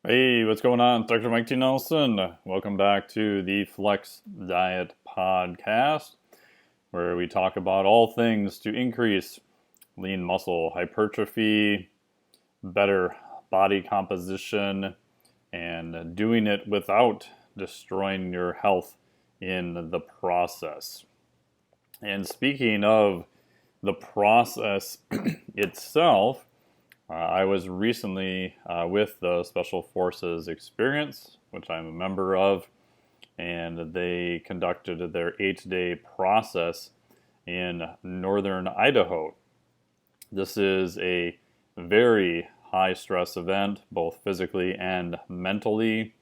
Hey, what's going on? Dr. Mike T. Nelson. Welcome back to the Flex Diet Podcast, where we talk about all things to increase lean muscle hypertrophy, better body composition, and doing it without destroying your health in the process. And speaking of the process itself, I was recently with the Special Forces Experience, which I'm a member of, and they conducted their 8-day process in northern Idaho. This is a very high stress event, both physically and mentally,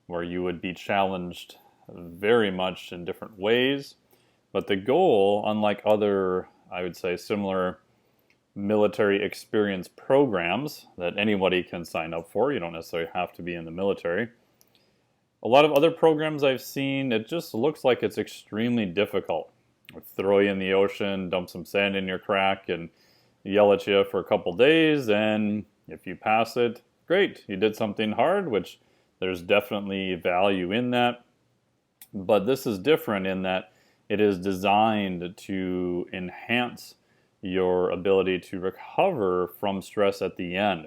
where you would be challenged very much in different ways. But the goal, unlike other, I would say, similar military experience programs that anybody can sign up for. You don't necessarily have to be in the military. A lot of other programs I've seen, it just looks like it's extremely difficult. Throw you in the ocean, dump some sand in your crack, and yell at you for a couple days, and if you pass it, great, you did something hard, which there's definitely value in that. But this is different in that it is designed to enhance your ability to recover from stress at the end.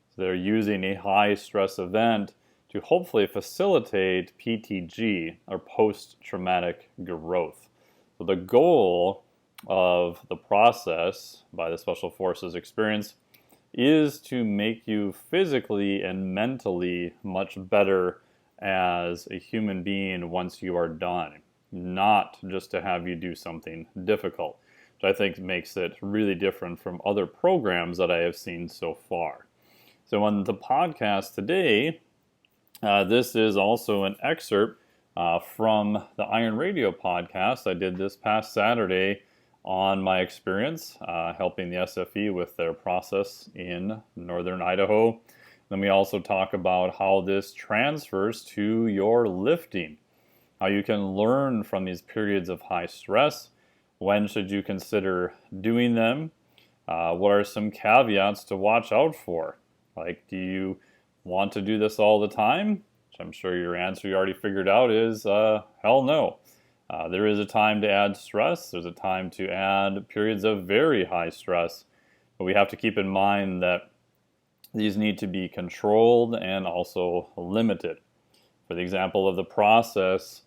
So they're using a high stress event to hopefully facilitate PTG, or post-traumatic growth. So the goal of the process by the Special Forces Experience is to make you physically and mentally much better as a human being once you are done, not just to have you do something difficult, which I think makes it really different from other programs that I have seen so far. So on the podcast today, this is also an excerpt from the Iron Radio podcast. I did this past Saturday on my experience helping the SFE with their process in northern Idaho. Then we also talk about how this transfers to your lifting, how you can learn from these periods of high stress. When should you consider doing them? What are some caveats to watch out for? Like, do you want to do this all the time? Which I'm sure your answer you already figured out is hell no. There is a time to add stress. There's a time to add periods of very high stress. But we have to keep in mind that these need to be controlled and also limited. For the example of the process,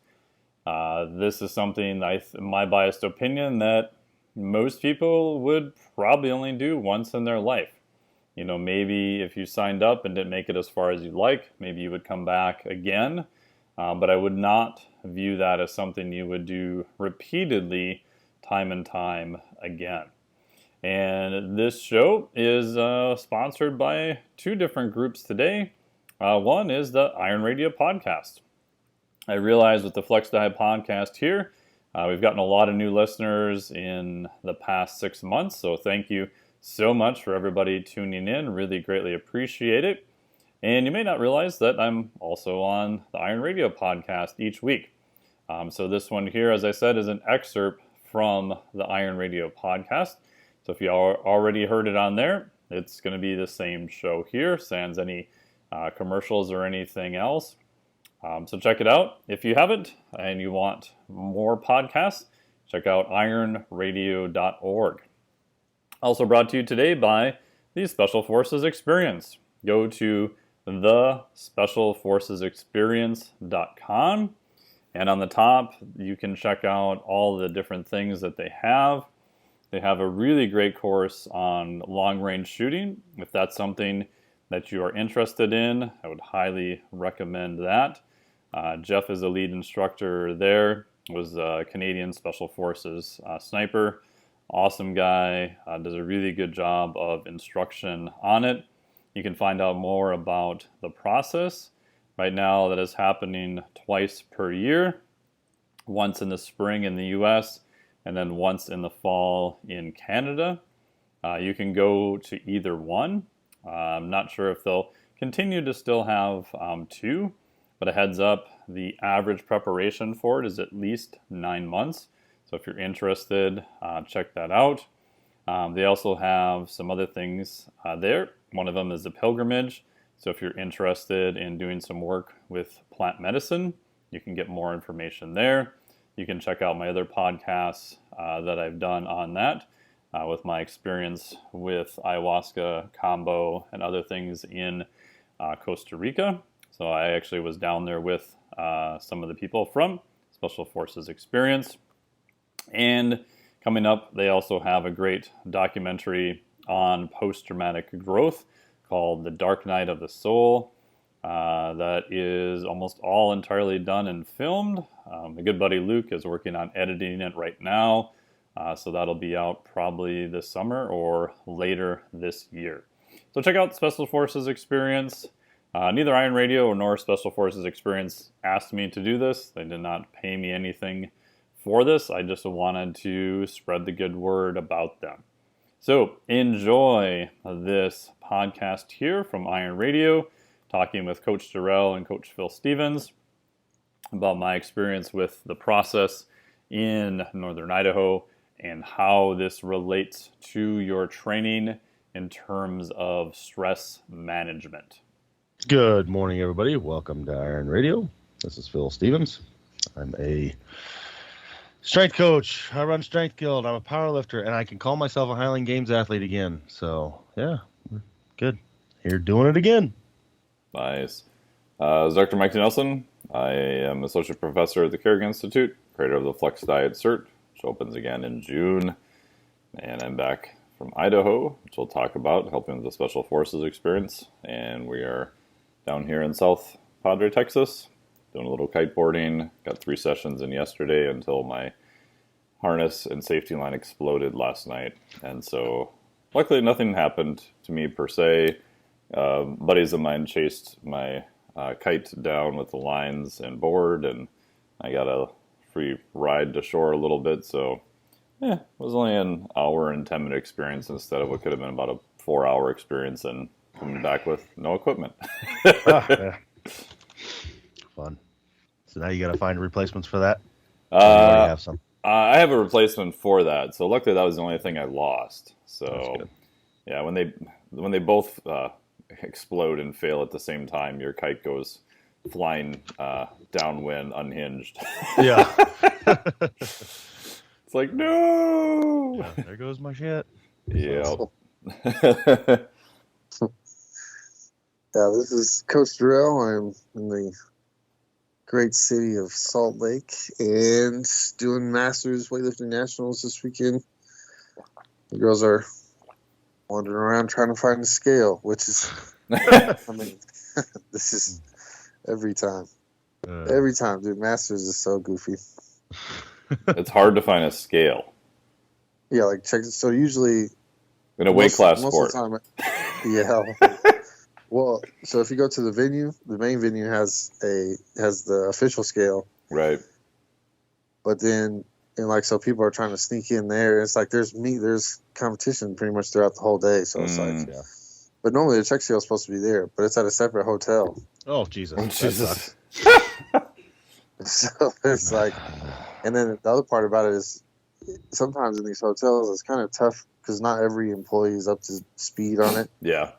this is something, my biased opinion, that most people would probably only do once in their life. You know, maybe if you signed up and didn't make it as far as you'd like, maybe you would come back again. But I would not view that as something you would do repeatedly, time and time again. And this show is sponsored by two different groups today. One is the Iron Radio podcast. I realize with the Flex Diet podcast here, we've gotten a lot of new listeners in the past 6 months, so thank you so much for everybody tuning in. Really greatly appreciate it. And you may not realize that I'm also on the Iron Radio podcast each week. So this one here, as I said, is an excerpt from the Iron Radio podcast. So if you already heard it on there, it's going to be the same show here, sans any commercials or anything else. So check it out. If you haven't and you want more podcasts, check out ironradio.org. Also brought to you today by the Special Forces Experience. Go to thespecialforcesexperience.com, and on the top you can check out all the different things that they have. They have a really great course on long-range shooting. If that's something that you are interested in, I would highly recommend that. Jeff is a lead instructor there, was a Canadian Special Forces sniper. Awesome guy, does a really good job of instruction on it. You can find out more about the process. Right now that is happening twice per year, once in the spring in the US and then once in the fall in Canada. You can go to either one. I'm not sure if they'll continue to still have two, but a heads up, the average preparation for it is at least 9 months. So if you're interested, check that out. They also have some other things there. One of them is a pilgrimage. So if you're interested in doing some work with plant medicine, you can get more information there. You can check out my other podcasts that I've done on that with my experience with ayahuasca, combo, and other things in Costa Rica. So I actually was down there with some of the people from Special Forces Experience. And coming up, they also have a great documentary on post-traumatic growth called The Dark Night of the Soul. That is almost all entirely done and filmed. My good buddy Luke is working on editing it right now. So that'll be out probably this summer or later this year. So check out Special Forces Experience. Neither Iron Radio nor Special Forces Experience asked me to do this. They did not pay me anything for this. I just wanted to spread the good word about them. So enjoy this podcast here from Iron Radio, talking with Coach Darrell and Coach Phil Stevens about my experience with the process in northern Idaho and how this relates to your training in terms of stress management. Good morning, everybody. Welcome to Iron Radio. This is Phil Stevens. I'm a strength coach. I run Strength Guild. I'm a power lifter, and I can call myself a Highland Games athlete again. So, yeah, good. Here doing it again. Nice. As Dr. Mike Nelson, I am Associate Professor at the Kerrigan Institute, creator of the Flex Diet Cert, which opens again in June. And I'm back from Idaho, which we'll talk about, helping with the Special Forces Experience. And we are down here in South Padre, Texas, doing a little kiteboarding. Got 3 sessions in yesterday until my harness and safety line exploded last night. And so luckily nothing happened to me per se. Buddies of mine chased my kite down with the lines and board, and I got a free ride to shore a little bit. So it was only an hour and 10-minute experience instead of what could have been about a 4-hour experience and coming back with no equipment. Yeah. Fun. So now you got to find replacements for that? Or you already have some? I have a replacement for that. So luckily that was the only thing I lost. So yeah, when they both explode and fail at the same time, your kite goes flying downwind, unhinged. Yeah. It's like, no! Yeah, there goes my shit. Yeah. Yeah, this is Coach Darrell. I'm in the great city of Salt Lake and doing Masters Weightlifting Nationals this weekend. The girls are wandering around trying to find a scale, which is, I mean, this is every time. Every time, dude. Masters is so goofy. It's hard to find a scale. Yeah, like check. So usually in a weight class most sport. of the time, yeah. Well, so if you go to the venue, the main venue has the official scale, right? But then, so people are trying to sneak in there. It's like there's competition pretty much throughout the whole day. So it's like, yeah. But normally the check scale is supposed to be there, but it's at a separate hotel. Oh, Jesus. Oh, Jesus. So it's like, and then the other part about it is sometimes in these hotels it's kind of tough because not every employee is up to speed on it. Yeah.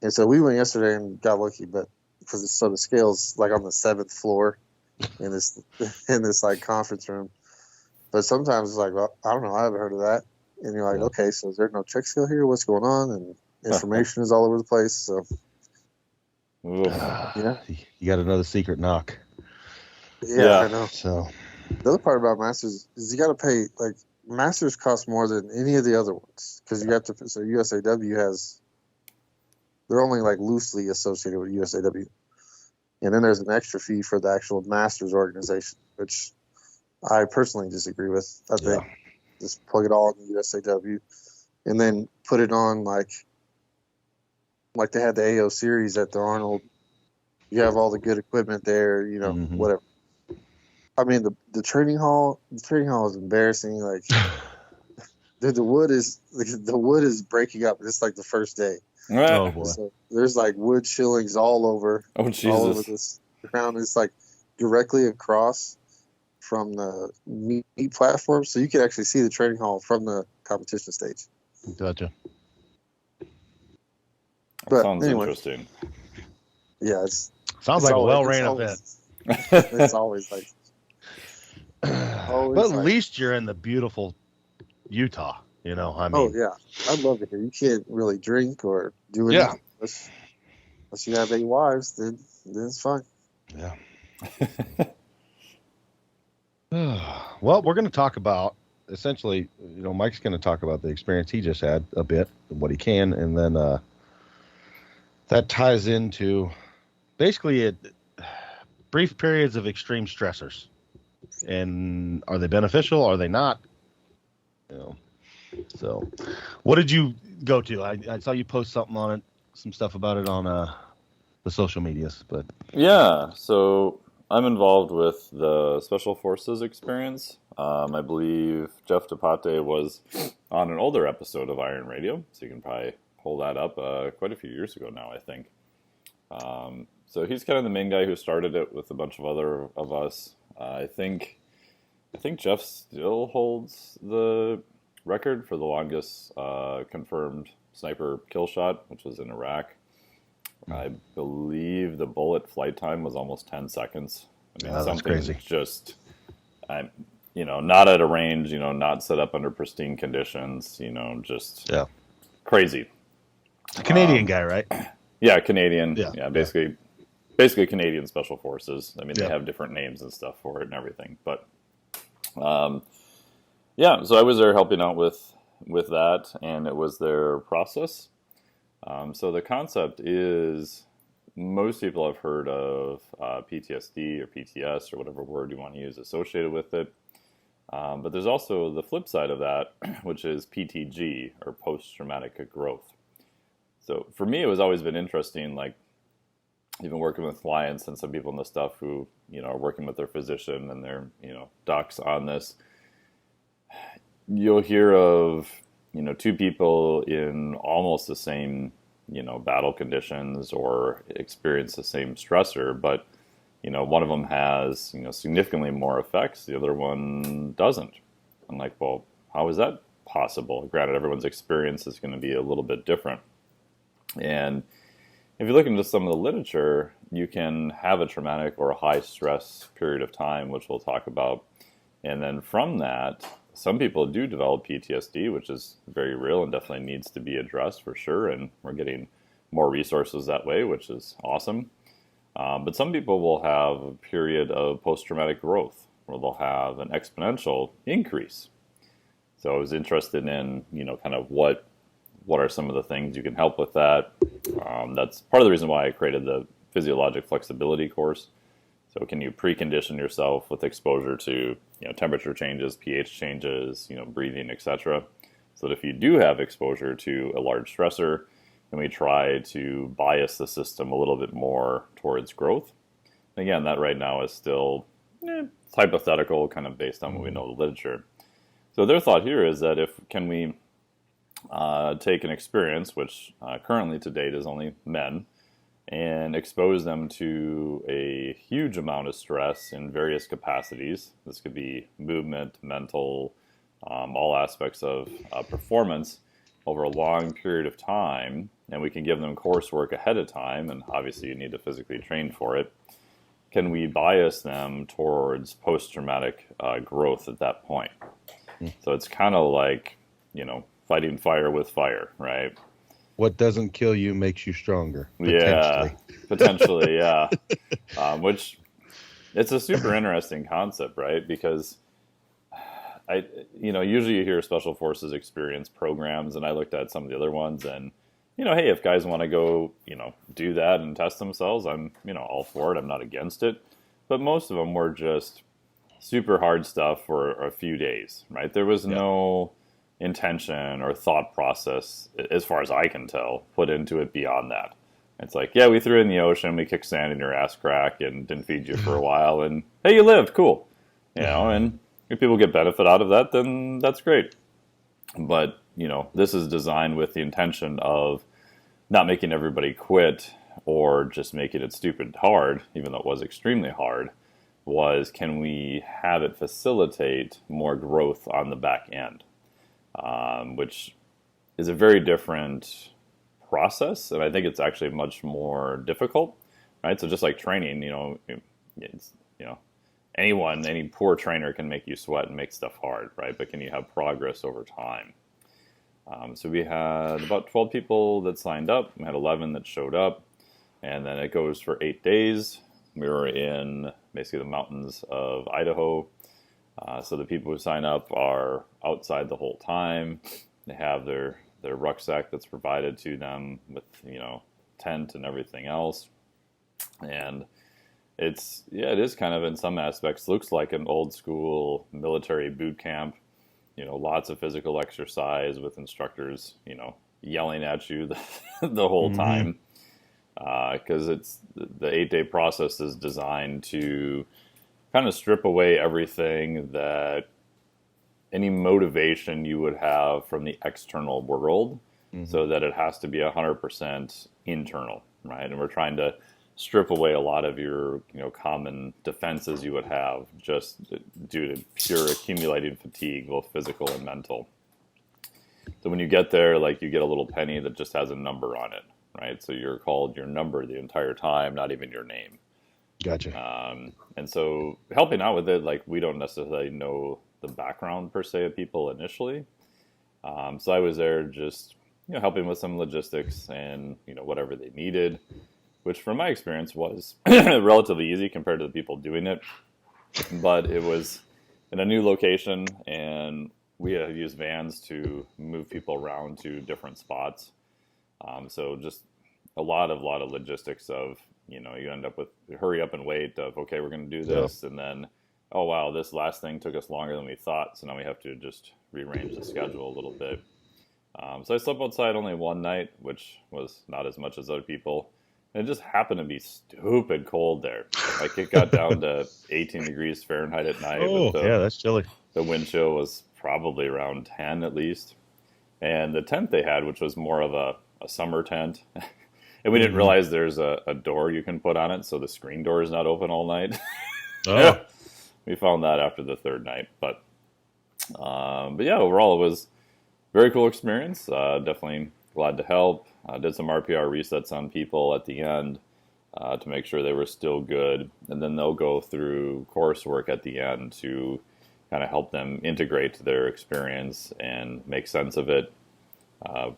And so we went yesterday and got lucky, but because the scale's like on the 7th floor in this like conference room. But sometimes it's like, well, I don't know, I haven't heard of that. And you're like, okay, so is there no check scale here? What's going on? And information is all over the place. So yeah, you got another secret knock. Yeah, I know. So the other part about Masters is you got to pay. Like Masters cost more than any of the other ones because you have to. So USAW has. They're only like loosely associated with USAW, and then there's an extra fee for the actual Masters organization, which I personally disagree with. I think just plug it all in the USAW, and then put it on like they had the AO series at the Arnold. You have all the good equipment there, whatever. I mean, the training hall is embarrassing. Like, the wood is breaking up. It's like the first day. Oh boy! So there's like wood shillings all over. Oh Jesus! All over this ground. It's like directly across from the meet platform, so you can actually see the training hall from the competition stage. Gotcha. That sounds interesting. Yeah, Sounds it's like a always, well-ran event. it's always like But always at like. least you're in the beautiful Utah. I Oh mean, yeah, I'd love it here. You can't really drink or do yeah, anything unless you have 8 wives. Then it's fine. yeah. Well, we're going to talk about essentially, Mike's going to talk about the experience he just had a bit, what he can, and then that ties into basically brief periods of extreme stressors. And are they beneficial? Are they not? So, what did you go to? I saw you post something on it, some stuff about it on the social medias, but Yeah, so I'm involved with the Special Forces experience. I believe Jeff DePate was on an older episode of Iron Radio, so you can probably pull that up quite a few years ago now, I think. So he's kind of the main guy who started it with a bunch of other of us. I think Jeff still holds the record for the longest confirmed sniper kill shot, which was in Iraq. I believe the bullet flight time was almost 10 seconds. I mean, that's something crazy. just, not at a range, not set up under pristine conditions, just crazy. A Canadian guy, right? Yeah, Canadian. Yeah. Basically Canadian Special Forces. I mean, Yeah. they have different names and stuff for it and everything. But, so I was there helping out with that, and it was their process. So the concept is, most people have heard of PTSD or PTS or whatever word you want to use associated with it. But there's also the flip side of that, which is PTG, or post-traumatic growth. So for me, it was always been interesting, like even working with clients and some people in the stuff who, are working with their physician and their, docs on this. You'll hear of, two people in almost the same, battle conditions or experience the same stressor, but, one of them has, significantly more effects, the other one doesn't. I'm like, well, how is that possible? Granted, everyone's experience is going to be a little bit different. And if you look into some of the literature, you can have a traumatic or a high stress period of time, which we'll talk about. And then from that, some people do develop PTSD, which is very real and definitely needs to be addressed for sure. And we're getting more resources that way, which is awesome. But some people will have a period of post-traumatic growth where they'll have an exponential increase. So I was interested in, kind of what are some of the things you can help with that. That's part of the reason why I created the physiologic flexibility course. So can you precondition yourself with exposure to, temperature changes, pH changes, breathing, etc. So that if you do have exposure to a large stressor, then we try to bias the system a little bit more towards growth. Again, that right now is still it's hypothetical, kind of based on what we know of the literature. So their thought here is that can we take an experience, which currently to date is only men, and expose them to a huge amount of stress in various capacities. This could be movement, mental, all aspects of performance over a long period of time, and we can give them coursework ahead of time, and obviously you need to physically train for it. Can we bias them towards post-traumatic growth at that point? So it's kind of like, fighting fire with fire, right? What doesn't kill you makes you stronger. Potentially, yeah. Which, it's a super interesting concept, right? Because usually you hear Special Forces experience programs, and I looked at some of the other ones, and hey, if guys want to go, do that and test themselves, I'm, all for it. I'm not against it. But most of them were just super hard stuff for a few days, right? There was no intention or thought process, as far as I can tell, put into it beyond that. It's like, yeah, we threw it in the ocean, we kicked sand in your ass crack and didn't feed you for a while, and hey, you lived, cool. And if people get benefit out of that, then that's great. But, this is designed with the intention of not making everybody quit or just making it stupid hard, even though it was extremely hard, can we have it facilitate more growth on the back end? Which is a very different process, and I think it's actually much more difficult. right? So just like training, it's, any poor trainer can make you sweat and make stuff hard, right? But can you have progress over time? So we had about 12 people that signed up. We had 11 that showed up, and then it goes for 8 days. We were in basically the mountains of Idaho. So the people who sign up are outside the whole time. They have their rucksack that's provided to them with, tent and everything else. And it is kind of, in some aspects, looks like an old school military boot camp. Lots of physical exercise with instructors, yelling at you the whole time. Because the 8-day process is designed to kind of strip away everything that any motivation you would have from the external world, so that it has to be 100% internal, right? And we're trying to strip away a lot of your common defenses you would have just due to pure accumulating fatigue, both physical and mental. So when you get there, you get a little penny that just has a number on it, right? So you're called your number the entire time, not even your name. Gotcha. And so helping out with it, we don't necessarily know the background per se of people initially. So I was there just helping with some logistics and whatever they needed, which from my experience was relatively easy compared to the people doing it. But it was in a new location, and we had used vans to move people around to different spots. So just a lot of logistics of, you end up with hurry up and wait of, okay, we're going to do this. And then, oh, wow, this last thing took us longer than we thought. So now we have to just rearrange the schedule a little bit. So I slept outside only one night, which was not as much as other people. And it just happened to be stupid cold there. It got down to 18 degrees Fahrenheit at night. Yeah, that's chilly. The wind chill was probably around 10 at least. And the tent they had, which was more of a summer tent, and we didn't realize there's a door you can put on it, so the screen door is not open all night. Oh. We found that after the third night. But yeah, overall, it was a very cool experience. Definitely glad to help. Did some RPR resets on people at the end to make sure they were still good. And then they'll go through coursework at the end to kind of help them integrate their experience and make sense of it.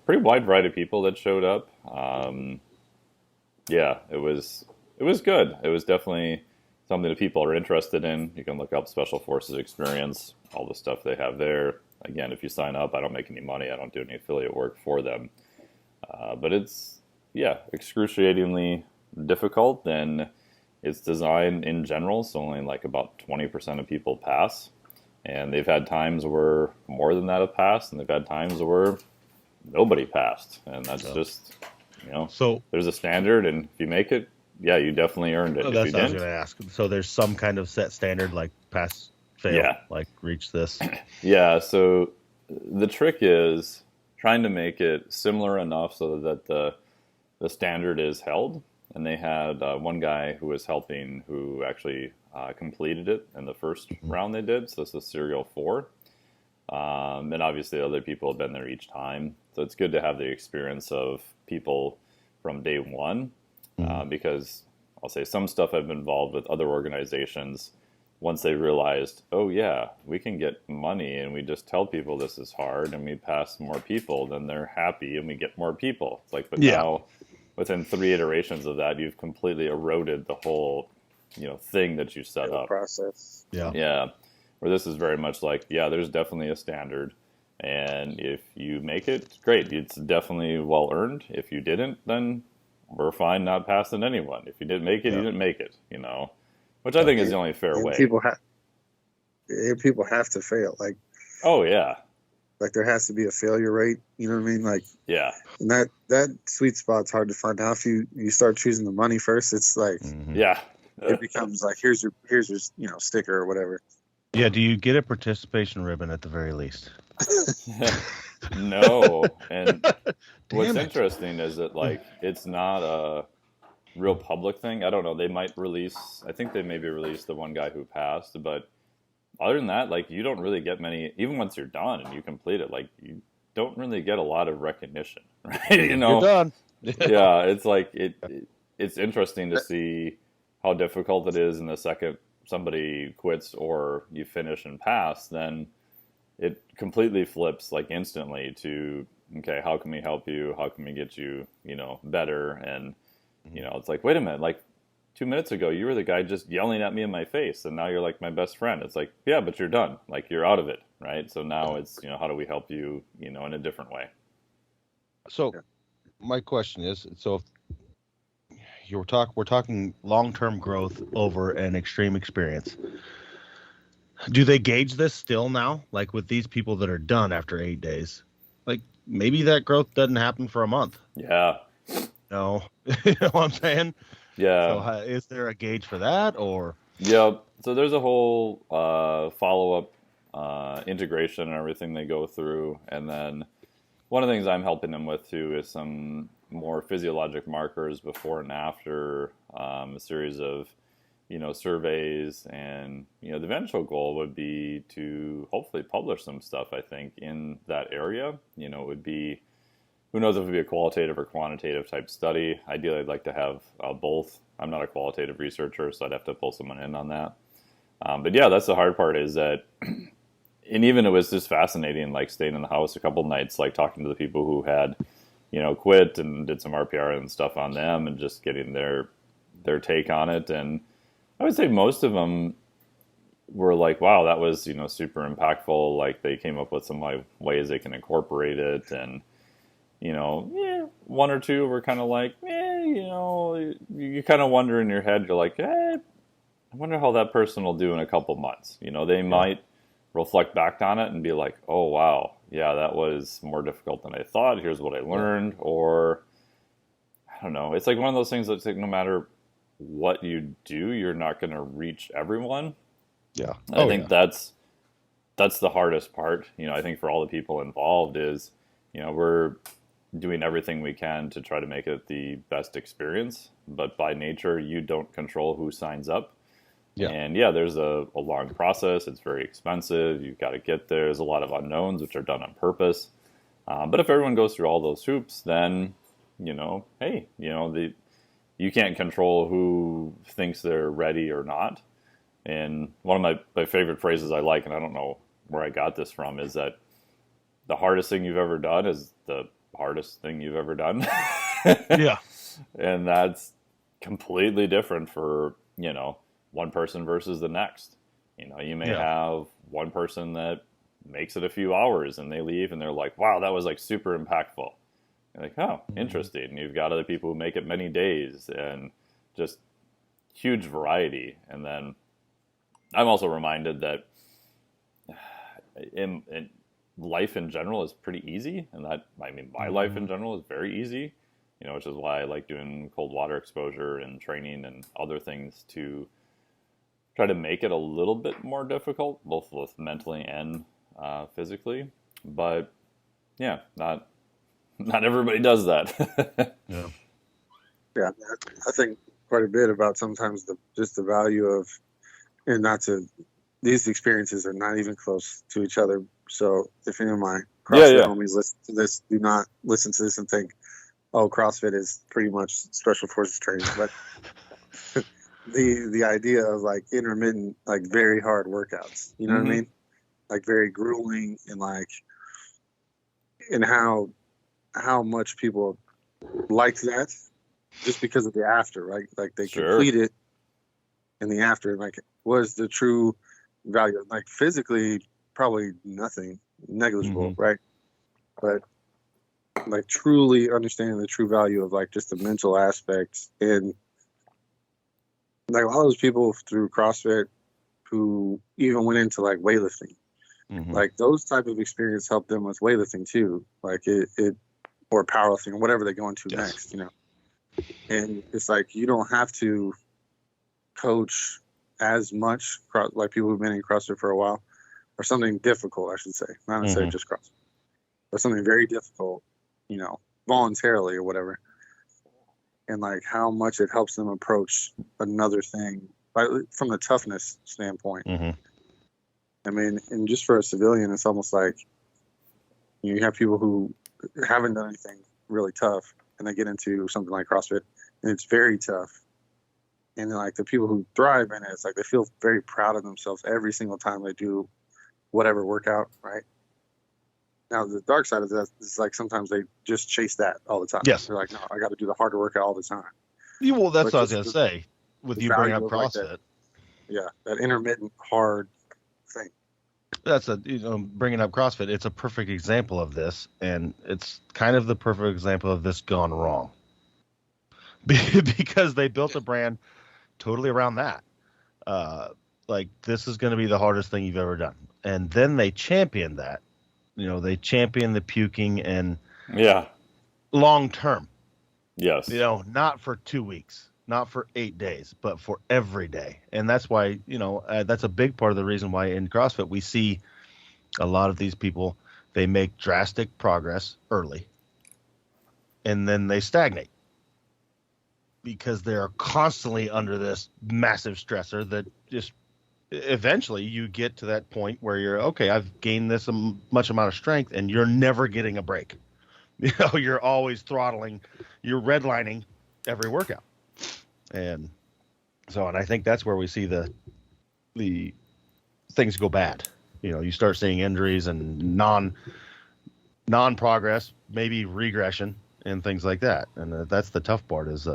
Pretty wide variety of people that showed up. Yeah, it was good. It was definitely something that people are interested in. You can look up Special Forces experience, all the stuff they have there. Again, if you sign up, I don't make any money. I don't do any affiliate work for them. But it's, excruciatingly difficult, and it's designed in general, so only about 20% of people pass. And they've had times where more than that have passed, and they've had times where nobody passed. And that's just, So there's a standard, and if you make it, you definitely earned it. Oh, that's what I was going to ask. So there's some kind of set standard, like pass, fail, reach this. Yeah, so the trick is trying to make it similar enough so that the standard is held. And they had one guy who was helping who actually completed it in the first round they did. So this is serial 4. And obviously other people have been there each time. So it's good to have the experience of people from day one. Because I'll say some stuff I've been involved with other organizations. Once they realized, oh yeah, we can get money and we just tell people this is hard and we pass more people, then they're happy and we get more people. It's but now within 3 iterations of that, you've completely eroded the whole, thing that you set up. Process. Yeah. Where this is very much there's definitely a standard. And if you make it, great. It's definitely well earned. If you didn't, then we're fine not passing anyone. If you didn't make it, you didn't make it, which I think is the only fair way. People have to fail. Oh yeah. There has to be a failure rate. You know what I mean? Yeah. And that sweet spot's hard to find. Now, if you start choosing the money first, it's yeah, it becomes here's your sticker or whatever. Yeah. Do you get a participation ribbon at the very least? No. And what's interesting is that it's not a real public thing. I don't know. They might release. I think they maybe released the one guy who passed, but other than that, you don't really get many. Even once you're done and you complete it, you don't really get a lot of recognition, right? You're done. Yeah, it's it's interesting to see how difficult it is in the second somebody quits or you finish and pass, then it completely flips like instantly to, okay, how can we help you? How can we get you, better? And, it's like, wait a minute, like 2 minutes ago, you were the guy just yelling at me in my face, and now you're like my best friend. It's like, yeah, but you're done. Like, you're out of it, right? So now it's, how do we help you, in a different way? So my question is, so if we're talking long-term growth over an extreme experience. Do they gauge this still now? Like with these people that are done after 8 days, like maybe that growth doesn't happen for a month. Yeah. No, you know what I'm saying? Yeah. So is there a gauge for that, or? Yeah. So there's a whole follow-up integration and everything they go through, and then one of the things I'm helping them with too is some more physiologic markers before and after, a series of surveys, and the eventual goal would be to hopefully publish some stuff, I think, in that area. It would be, who knows if it would be a qualitative or quantitative type study. Ideally, I'd like to have both. I'm not a qualitative researcher, so I'd have to pull someone in on that. But yeah, that's the hard part, is that, and even it was just fascinating, like staying in the house a couple nights, like talking to the people who had, quit and did some RPR and stuff on them, and just getting their take on it. And I would say most of them were like, wow, that was, super impactful. Like they came up with some ways they can incorporate it. And, one or two were kind of like, you kind of wonder in your head, you're like, I wonder how that person will do in a couple months. They might reflect back on it and be like, oh, wow, yeah, that was more difficult than I thought. Here's what I learned. Or, I don't know. It's like one of those things that's like, no matter what you do, you're not going to reach everyone. Yeah. I think that's the hardest part. I think for all the people involved is, we're doing everything we can to try to make it the best experience. But by nature, you don't control who signs up. Yeah. And there's a long process. It's very expensive. You've got to get there. There's a lot of unknowns, which are done on purpose. But if everyone goes through all those hoops, then, hey, you can't control who thinks they're ready or not. And one of my favorite phrases I like, and I don't know where I got this from, is that the hardest thing you've ever done is the hardest thing you've ever done. Yeah. And that's completely different for, one person versus the next. You may have one person that makes it a few hours and they leave and they're like, wow, that was like super impactful. You're like, oh, interesting. And you've got other people who make it many days, and just huge variety. And then I'm also reminded that in life in general is pretty easy. And that, my life in general is very easy, which is why I like doing cold water exposure and training and other things to try to make it a little bit more difficult, both mentally and physically. But yeah, not everybody does that. Yeah, I think quite a bit about sometimes just the value of, and these experiences are not even close to each other. So if any of my CrossFit homies listen to this, do not listen to this and think, oh, CrossFit is pretty much special forces training. But the idea of like intermittent, like very hard workouts, you know what I mean? Like very grueling, and how much people like that just because of the after, right? Like they complete it in the after, like what is the true value? Like physically, probably nothing, negligible, right? But like truly understanding the true value of like just the mental aspects, and like a lot of those people through CrossFit who even went into like weightlifting, like those type of experience helped them with weightlifting too, like it or powerlifting or whatever they go into next, and it's like you don't have to coach as much like people who've been in CrossFit for a while, or something difficult, I should say, not necessarily just CrossFit, but something very difficult, voluntarily or whatever. And like how much it helps them approach another thing, like from the toughness standpoint. I mean, and just for a civilian, it's almost like you have people who haven't done anything really tough, and they get into something like CrossFit, and it's very tough. And then, like, the people who thrive in it, it's like they feel very proud of themselves every single time they do whatever workout, right? Now, the dark side of that is like sometimes they just chase that all the time. Yes. They're like, no, I got to do the harder workout all the time. Well, that's But what I was just going to say. With the you bringing up value of, like, CrossFit, that intermittent hard thing. that's bringing up CrossFit. It's a perfect example of this, and it's kind of the perfect example of this gone wrong. Because they built a brand totally around that. Like, this is going to be the hardest thing you've ever done. And then they championed that. They championed the puking and Yeah. long term. Yes. Not for 2 weeks, not for 8 days, but for every day. And that's why, that's a big part of the reason why in CrossFit we see a lot of these people, they make drastic progress early and then they stagnate because they're constantly under this massive stressor that just eventually you get to that point where you're, okay, I've gained this much amount of strength, and you're never getting a break. You're always throttling, you're redlining every workout. And I think that's where we see the things go bad. You start seeing injuries and non-progress, maybe regression and things like that. And that's the tough part is,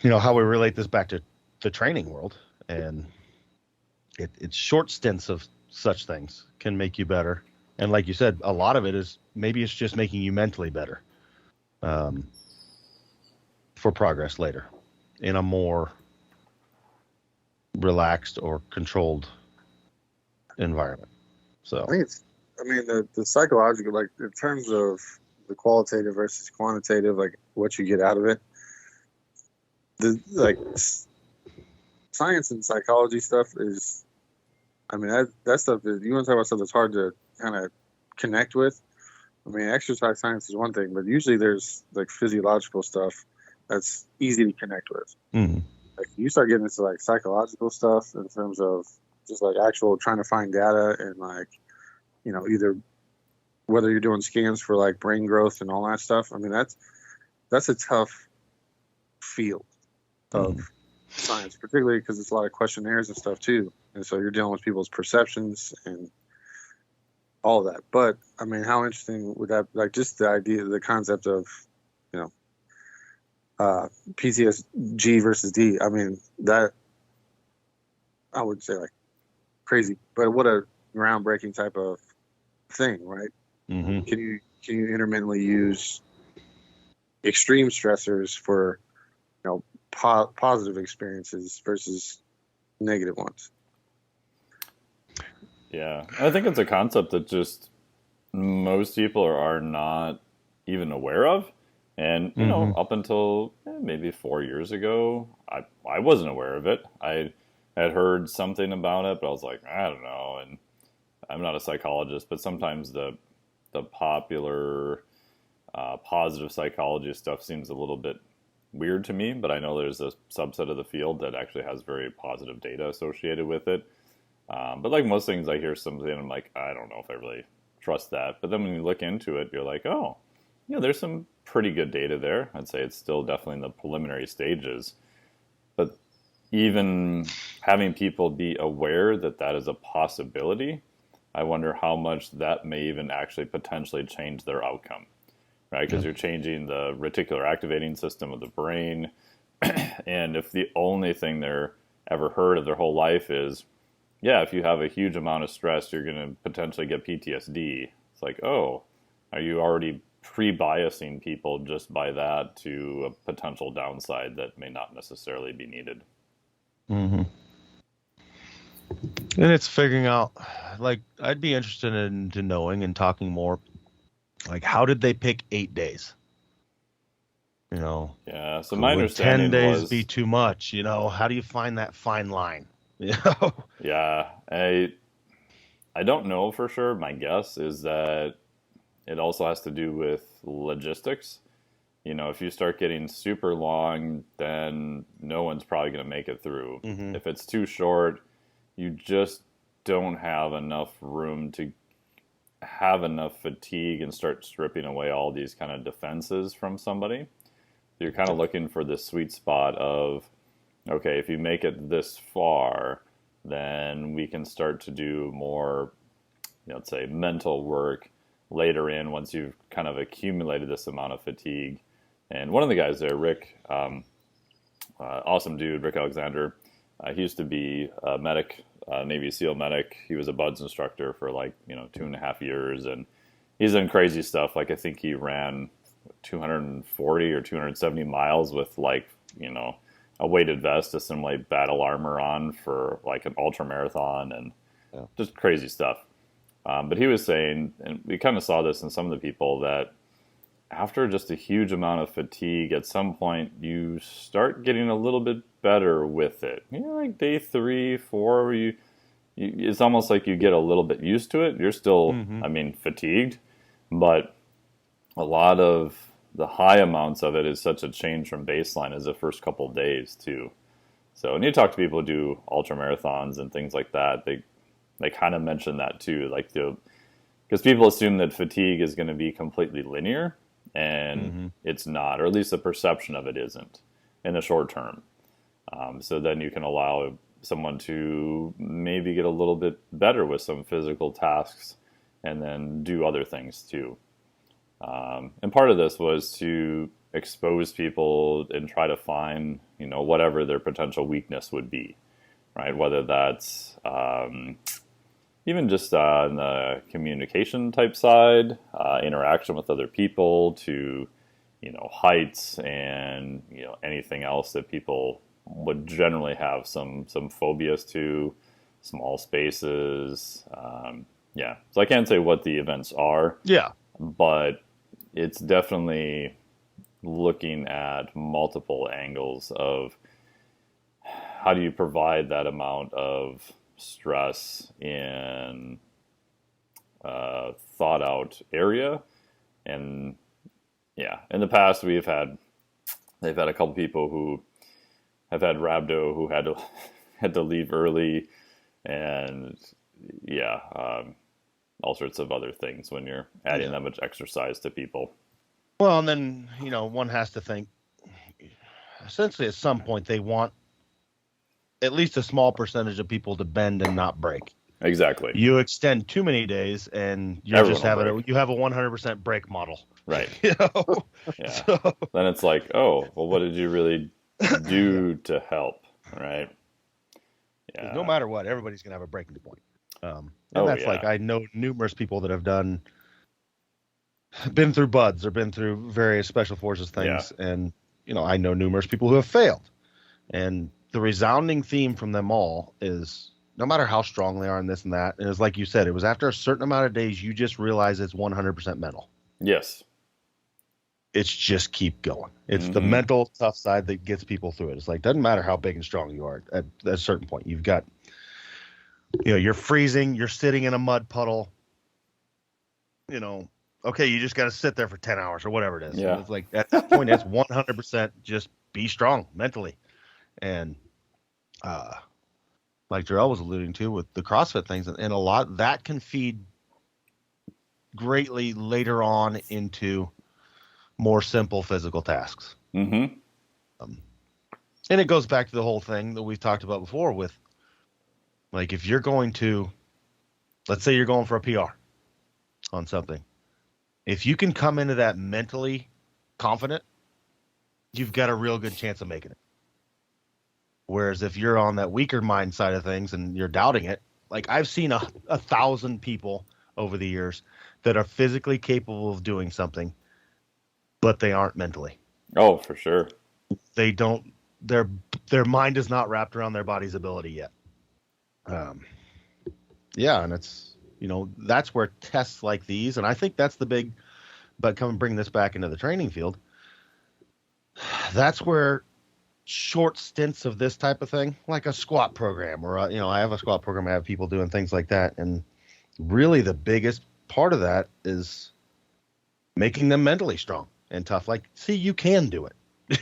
how we relate this back to the training world. And it's short stints of such things can make you better. And like you said, a lot of it is maybe it's just making you mentally better for progress later in a more relaxed or controlled environment. So I think the psychological, like, in terms of the qualitative versus quantitative, like what you get out of it, science and psychology stuff is, that stuff is, you want to talk about stuff that's hard to kind of connect with. Exercise science is one thing, but usually there's like physiological stuff that's easy to connect with. Mm-hmm. Like, you start getting into like psychological stuff in terms of just like actual trying to find data and like, either whether you're doing scans for like brain growth and all that stuff. That's a tough field of science, particularly because it's a lot of questionnaires and stuff too. And so you're dealing with people's perceptions and all of that. But how interesting would that, like, just the idea, the concept of, PTSG versus D. That I would say, like, crazy, but what a groundbreaking type of thing, right? Mm-hmm. Can you intermittently use extreme stressors for positive experiences versus negative ones? Yeah, I think it's a concept that just most people are not even aware of. And, up until maybe 4 years ago, I wasn't aware of it. I had heard something about it, but I was like, I don't know. And I'm not a psychologist, but sometimes the popular positive psychology stuff seems a little bit weird to me, but I know there's a subset of the field that actually has very positive data associated with it. But like most things, I hear something and I'm like, I don't know if I really trust that. But then when you look into it, you're like, oh, there's some pretty good data there. I'd say it's still definitely in the preliminary stages. But even having people be aware that that is a possibility, I wonder how much that may even actually potentially change their outcome, right? Because you're changing the reticular activating system of the brain. And if the only thing they're ever heard of their whole life is, if you have a huge amount of stress, you're going to potentially get PTSD. It's like, oh, are you already pre-biasing people just by that to a potential downside that may not necessarily be needed? Mm-hmm. And it's figuring out, like, I'd be interested in knowing and talking more, like, how did they pick 8 days? Yeah, so my understanding 10 days was, be too much? How do you find that fine line? Yeah, I don't know for sure. My guess is that it also has to do with logistics. If you start getting super long, then no one's probably going to make it through. Mm-hmm. If it's too short, you just don't have enough room to have enough fatigue and start stripping away all these kind of defenses from somebody. you're kind of looking for this sweet spot of, okay, if you make it this far, then we can start to do more, let's say, mental work later in once you've kind of accumulated this amount of fatigue. And one of the guys there, Rick, awesome dude, Rick Alexander, he used to be a medic, Navy SEAL medic. He was a BUDS instructor for 2.5 years, and he's done crazy stuff. Like I think he ran 240 or 270 miles with a weighted vest to simulate battle armor on for like an ultra marathon, and just crazy stuff. But he was saying, and we kind of saw this in some of the people, that after just a huge amount of fatigue, at some point you start getting a little bit better with it. Like day 3, 4, it's almost like you get a little bit used to it. You're still, fatigued, but a lot of the high amounts of it is such a change from baseline as the first couple of days too. So when you talk to people who do ultra marathons and things like that, they kind of mention that too, because people assume that fatigue is going to be completely linear, and it's not, or at least the perception of it isn't in the short term. So then you can allow someone to maybe get a little bit better with some physical tasks and then do other things too. And part of this was to expose people and try to find, whatever their potential weakness would be, right? Whether that's even just on the communication type side, interaction with other people, to, heights and, anything else that people would generally have some phobias to, small spaces. So I can't say what the events are. Yeah. But it's definitely looking at multiple angles of how do you provide that amount of stress in a thought out area. And in the past they've had a couple people who have had rhabdo who had to leave early, and all sorts of other things when you're adding that much exercise to people. Well, and then, one has to think, essentially at some point they want at least a small percentage of people to bend and not break. Exactly. You extend too many days and you have a 100% break model. Right. Yeah. So, then it's like, oh, well, what did you really do to help? Right. Yeah. No matter what, everybody's going to have a breaking point. I know numerous people that have been through BUDS or been through various special forces things. Yeah. And, I know numerous people who have failed. And the resounding theme from them all is no matter how strong they are in this and that. And it's like you said, it was after a certain amount of days, you just realize it's 100% mental. Yes. It's just keep going. It's the mental tough side that gets people through it. It's like, doesn't matter how big and strong you are at a certain point. You've got, you're freezing, you're sitting in a mud puddle, okay, you just got to sit there for 10 hours or whatever it is. Yeah. It's like, at that point, it's 100% just be strong mentally. And like Jarrell was alluding to with the CrossFit things, and a lot that can feed greatly later on into more simple physical tasks. And it goes back to the whole thing that we've talked about before with, like, if you're going to, let's say you're going for a PR on something, if you can come into that mentally confident, you've got a real good chance of making it. Whereas if you're on that weaker mind side of things and you're doubting it, like I've seen 1,000 people over the years that are physically capable of doing something, but they aren't mentally. Oh, for sure. They don't, their mind is not wrapped around their body's ability yet. And it's, that's where tests like these, and I think that's the big, but bring this back into the training field. That's where short stints of this type of thing, like a squat program, or I have a squat program, I have people doing things like that, and really the biggest part of that is making them mentally strong and tough. Like, see, you can do it.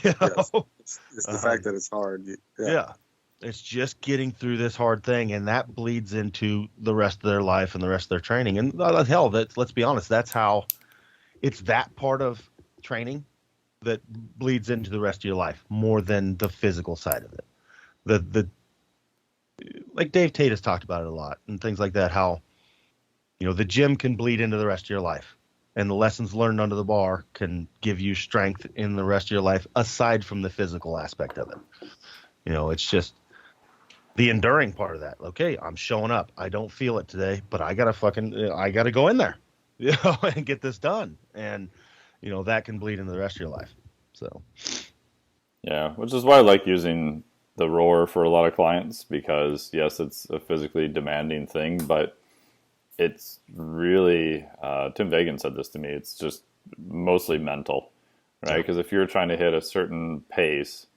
Yes. It's the fact that it's hard. Yeah. It's just getting through this hard thing, and that bleeds into the rest of their life and the rest of their training. And hell, let's be honest, that's how it's that part of training that bleeds into the rest of your life more than the physical side of it. The like Dave Tate has talked about it a lot and things like that, how, the gym can bleed into the rest of your life, and the lessons learned under the bar can give you strength in the rest of your life aside from the physical aspect of it. It's just the enduring part of that. Okay, I'm showing up. I don't feel it today, but I gotta go in there, and get this done. And, that can bleed into the rest of your life. So. Yeah, which is why I like using the rower for a lot of clients, because yes, it's a physically demanding thing, but it's really, Tim Vagan said this to me, it's just mostly mental, right? Because if you're trying to hit a certain pace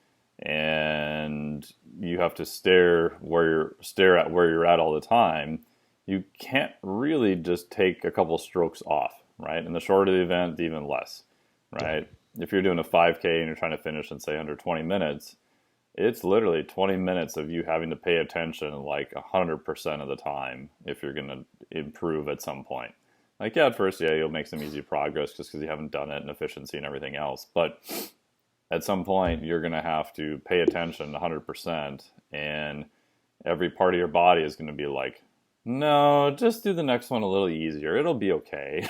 and you have to stare at where you're at all the time, you can't really just take a couple strokes off, right? And the shorter the event, even less, right? Yeah. If you're doing a 5K and you're trying to finish in, say, under 20 minutes, it's literally 20 minutes of you having to pay attention like 100% of the time if you're going to improve at some point. Like, yeah, at first, yeah, you'll make some easy progress just because you haven't done it, and efficiency and everything else. But at some point, you're going to have to pay attention 100%, and every part of your body is going to be like, no, just do the next one a little easier. It'll be okay.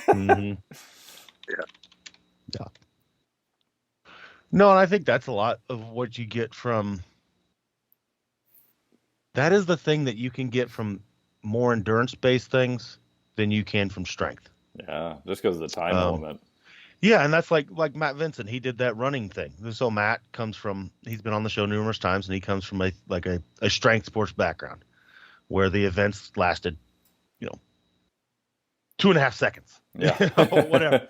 Mm-hmm. Yeah. No, and I think that's a lot of what you get from. That is the thing that you can get from more endurance-based things than you can from strength. Yeah, just because of the time element. Yeah, and that's like Matt Vincent. He did that running thing. So Matt he's been on the show numerous times, and he comes from a strength sports background where the events lasted, 2.5 seconds. Yeah. Whatever.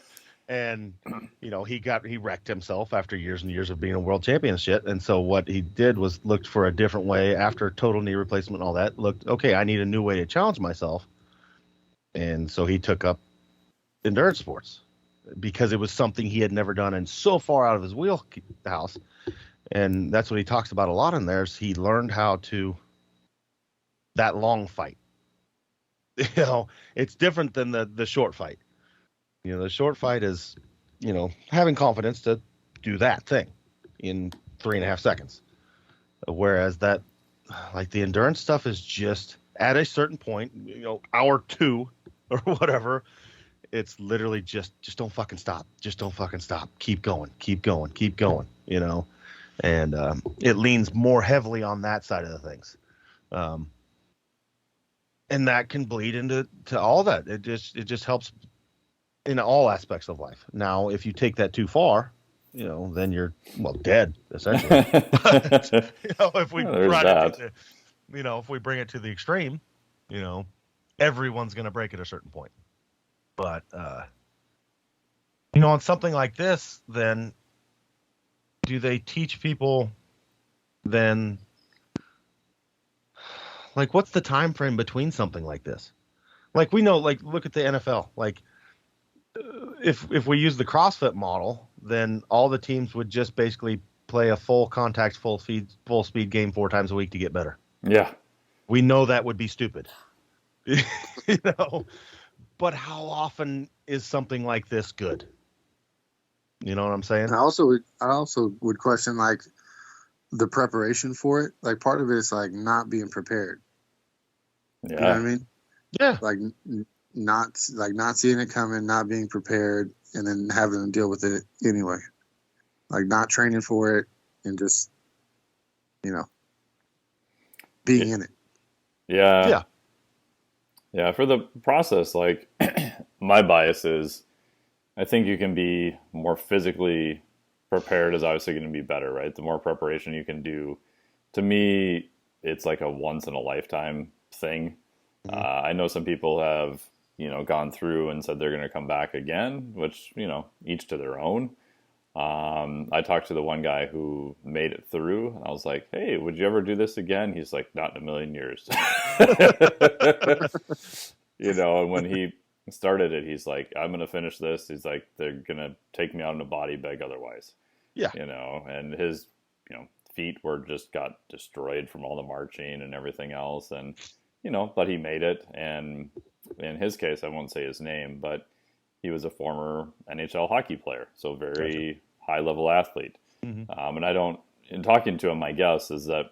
And, he wrecked himself after years and years of being a world champion and shit. And so what he did was looked for a different way after total knee replacement and all that. Okay, I need a new way to challenge myself. And so he took up endurance sports because it was something he had never done and so far out of his wheelhouse. And that's what he talks about a lot in there, is he learned how to that long fight. It's different than the short fight. The short fight is, having confidence to do that thing in 3.5 seconds. Whereas that, like the endurance stuff is just at a certain point, hour 2 or whatever, it's literally just don't fucking stop. Just don't fucking stop. Keep going, and it leans more heavily on that side of the things. And that can bleed into all that. It just helps in all aspects of life. Now, if you take that too far, then you're dead essentially. But, if we if we bring it to the extreme, everyone's going to break at a certain point. But on something like this, then do they teach people then? Like, what's the time frame between something like this? Like, we know, like, look at the NFL. Like, if we use the CrossFit model, then all the teams would just basically play a full contact, full speed game 4 times a week to get better. Yeah. We know that would be stupid. But how often is something like this good? You know what I'm saying? I also would question, like, the preparation for it. Like, part of it is like not being prepared. Yeah. You know what I mean? Yeah. Like not seeing it coming, not being prepared, and then having to deal with it anyway. Like, not training for it and just, being in it. Yeah. Yeah. Yeah, for the process, like, my bias is I think you can be more physically prepared is obviously going to be better, right? The more preparation you can do. To me, it's like a once in a lifetime thing. Mm-hmm. I know some people have, gone through and said they're going to come back again, which, each to their own. I talked to the one guy who made it through, and I was like, hey, would you ever do this again? He's like, not in a million years. And when he started it, he's like, I'm going to finish this. He's like, they're going to take me out in a body bag otherwise. Yeah. And his, feet just got destroyed from all the marching and everything else. And, but he made it. And in his case, I won't say his name, but he was a former NHL hockey player. So very high level athlete. And I don't, in talking to him, my guess is that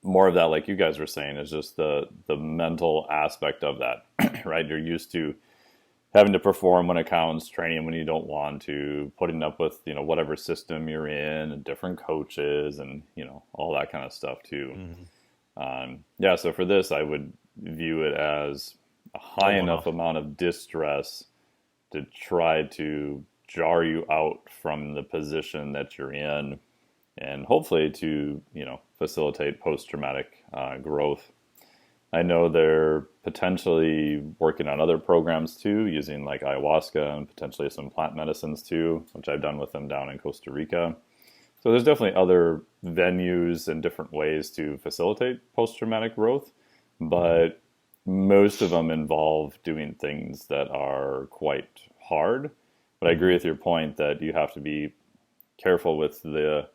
more of that, like you guys were saying, is just the mental aspect of that, right? You're used to having to perform when it counts, training when you don't want to, putting up with, whatever system you're in and different coaches and, all that kind of stuff too. So for this, I would view it as a high enough amount of distress to try to jar you out from the position that you're in and hopefully to, facilitate post-traumatic growth. I know they're potentially working on other programs too, using like ayahuasca and potentially some plant medicines too, which I've done with them down in Costa Rica. So there's definitely other venues and different ways to facilitate post-traumatic growth, but most of them involve doing things that are quite hard. But I agree with your point that you have to be careful with the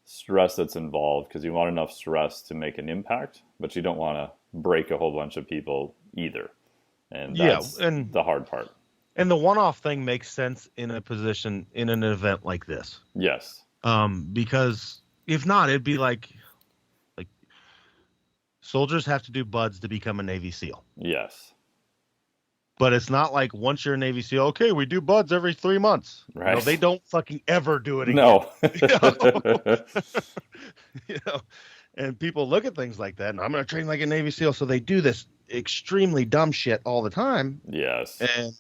stress that's involved, because you want enough stress to make an impact, but you don't want to break a whole bunch of people either. And that's the hard part. And the one-off thing makes sense in a position, in an event like this. Yes. Because if not, it'd be like soldiers have to do buds to become a Navy SEAL. Yes. But it's not like once you're a Navy SEAL, okay, we do buds every 3 months. Right. No, they don't fucking ever do it again. No. And people look at things like that, and I'm going to train like a Navy SEAL. So they do this extremely dumb shit all the time. Yes. And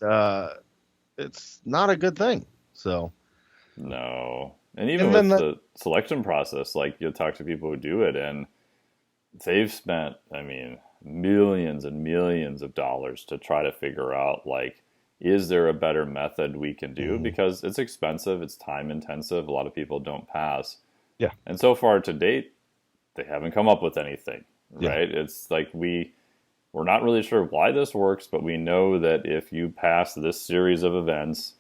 it's not a good thing. So. No. And even with the selection process, like you'll talk to people who do it, and they've spent, millions and millions of dollars to try to figure out, like, is there a better method we can do? Because it's expensive, it's time intensive. A lot of people don't pass. Yeah. And so far to date, they haven't come up with anything, right? Yeah. It's like we're not really sure why this works, but we know that if you pass this series of events,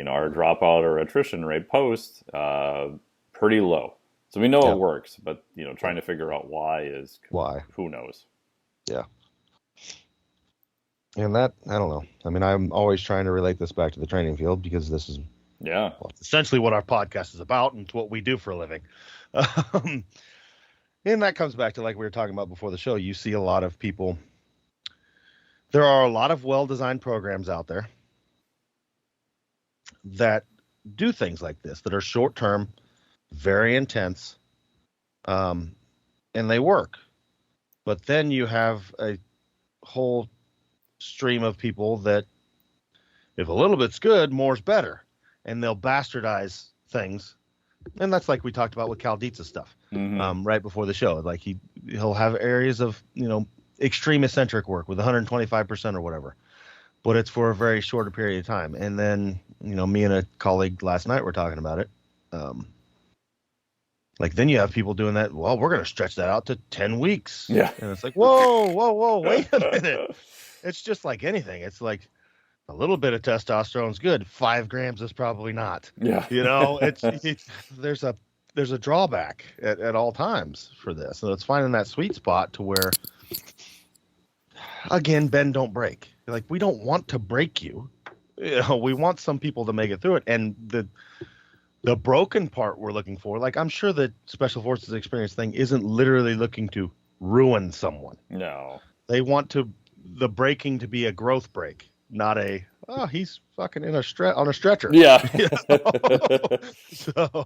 our dropout or attrition rate post, pretty low. So we know it works, but, trying to figure out why, who knows? Yeah. And that, I don't know. I'm always trying to relate this back to the training field, because this is essentially what our podcast is about, and it's what we do for a living. And that comes back to, like we were talking about before the show, you see a lot of people. There are a lot of well-designed programs out there that do things like this, that are short-term, very intense, and they work. But then you have a whole stream of people that, if a little bit's good, more's better. And they'll bastardize things. And that's like we talked about with Cal Dietz's stuff right before the show. Like he'll have areas of, extreme eccentric work with 125% or whatever. But it's for a very shorter period of time. And then, me and a colleague last night were talking about it. Then you have people doing that. Well, we're going to stretch that out to 10 weeks. Yeah. And it's like, whoa, wait a minute. It's just like anything. It's like a little bit of testosterone is good. 5 grams is probably not. Yeah. There's a drawback at all times for this. So it's finding that sweet spot to where, again, bend, don't break. Like, we don't want to break you. We want some people to make it through it. And the broken part we're looking for, like, I'm sure the Special Forces experience thing isn't literally looking to ruin someone. No. They want the breaking to be a growth break, not he's fucking on a stretcher. Yeah. So,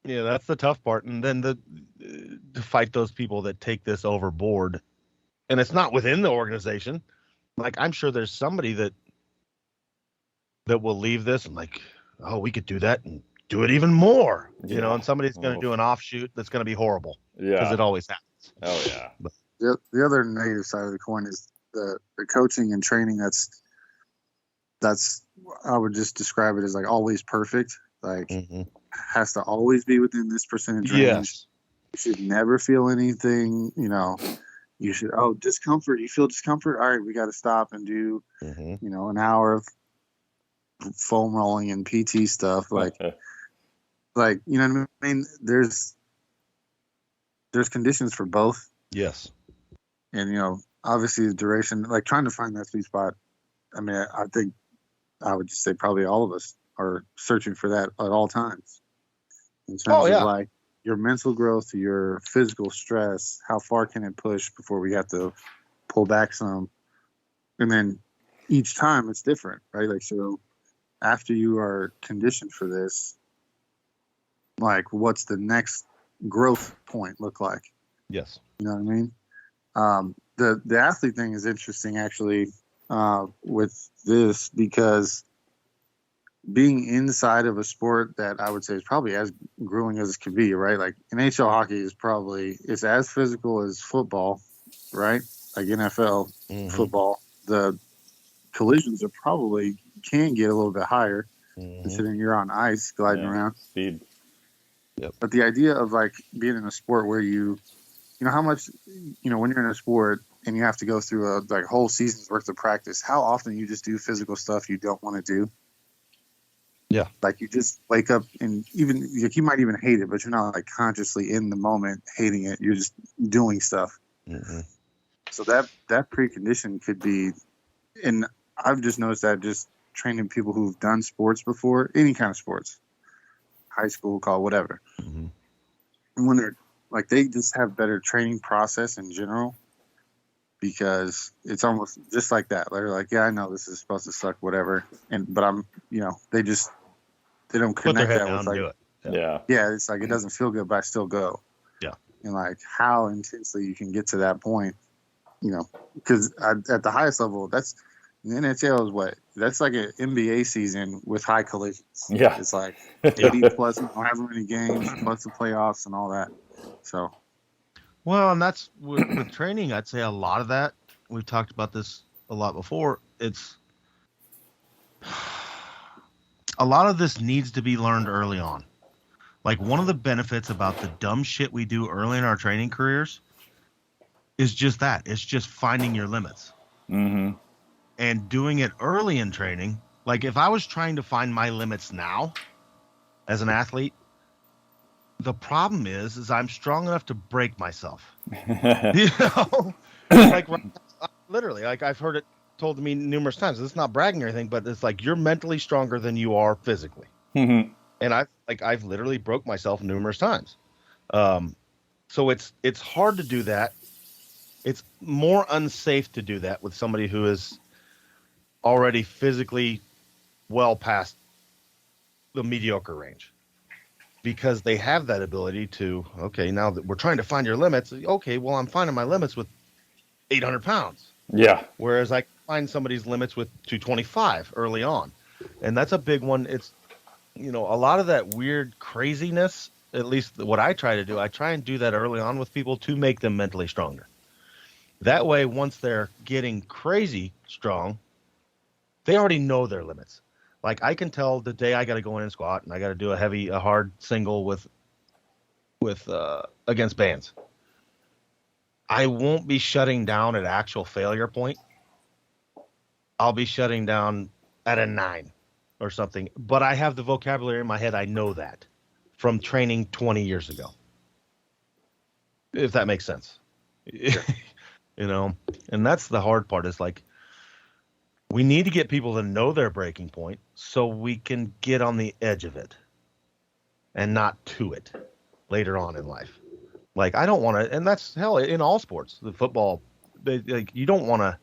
that's the tough part. And then to fight those people that take this overboard, and it's not within the organization. Like, I'm sure there's somebody that will leave this and like, oh, we could do that and do it even more, and somebody's going to do an offshoot that's going to be horrible. Yeah. Because it always happens. Oh, yeah. But the other negative side of the coin is the coaching and training that's I would just describe it as like always perfect. Like, has to always be within this percentage range. Yes. You should never feel anything, you should, discomfort. You feel discomfort? All right, we got to stop and do, an hour of foam rolling and PT stuff. Like, what I mean? There's conditions for both. Yes. And, obviously the duration, like trying to find that sweet spot. I mean, I think I would just say probably all of us are searching for that at all times in terms of like your mental growth, your physical stress, how far can it push before we have to pull back some. And then each time it's different, right? Like, so after you are conditioned for this, like, what's the next growth point look like? Yes. You know what I mean? The athlete thing is interesting, actually, with this, because being inside of a sport that I would say is probably as grueling as it can be, right? Like NHL hockey is probably, it's as physical as football, right? Like NFL football. The collisions are probably can get a little bit higher, considering you're on ice gliding around. Speed. Yep. But the idea of like being in a sport where you know how much, when you're in a sport and you have to go through a like whole season's worth of practice, how often you just do physical stuff you don't want to do. Yeah. Like you just wake up and even like you might even hate it, but you're not like consciously in the moment hating it. You're just doing stuff. So that precondition could be, and I've just noticed that just training people who've done sports before, any kind of sports, high school, college, whatever. And when they're like, they just have better training process in general, because it's almost just like that. They're like, yeah, I know this is supposed to suck, whatever. But I'm, they don't connect that with like, yeah, it's like, it doesn't feel good, but I still go. Yeah. And like how intensely you can get to that point, because at the highest level, that's the NHL is what? That's like an NBA season with high collisions. Yeah. It's like 80 plus, however many games, plus the playoffs and all that. So. Well, and that's with training, I'd say a lot of that, we've talked about this a lot before, it's a lot of this needs to be learned early on. Like, one of the benefits about the dumb shit we do early in our training careers is just that. It's just finding your limits. And doing it early in training. Like, if I was trying to find my limits now as an athlete, the problem is I'm strong enough to break myself. Like, literally, like, I've heard it told to me numerous times. It's not bragging or anything, but it's like, you're mentally stronger than you are physically. And I've literally broke myself numerous times. So it's hard to do that. It's more unsafe to do that with somebody who is already physically well past the mediocre range, because they have that ability to, okay, now that we're trying to find your limits. Okay, well, I'm finding my limits with 800 pounds. Yeah. Whereas I can find somebody's limits with 225 early on. And that's a big one. It's, a lot of that weird craziness, at least what I try to do, I try and do that early on with people to make them mentally stronger. That way, once they're getting crazy strong, they already know their limits. Like, I can tell the day I got to go in and squat and I got to do a hard single with against bands. I won't be shutting down at actual failure point. I'll be shutting down at a 9 or something. But I have the vocabulary in my head. I know that from training 20 years ago. If that makes sense. Sure. And that's the hard part, is like, we need to get people to know their breaking point so we can get on the edge of it and not to it later on in life. Like, I don't want to, and that's hell in all sports, the football, like, you don't want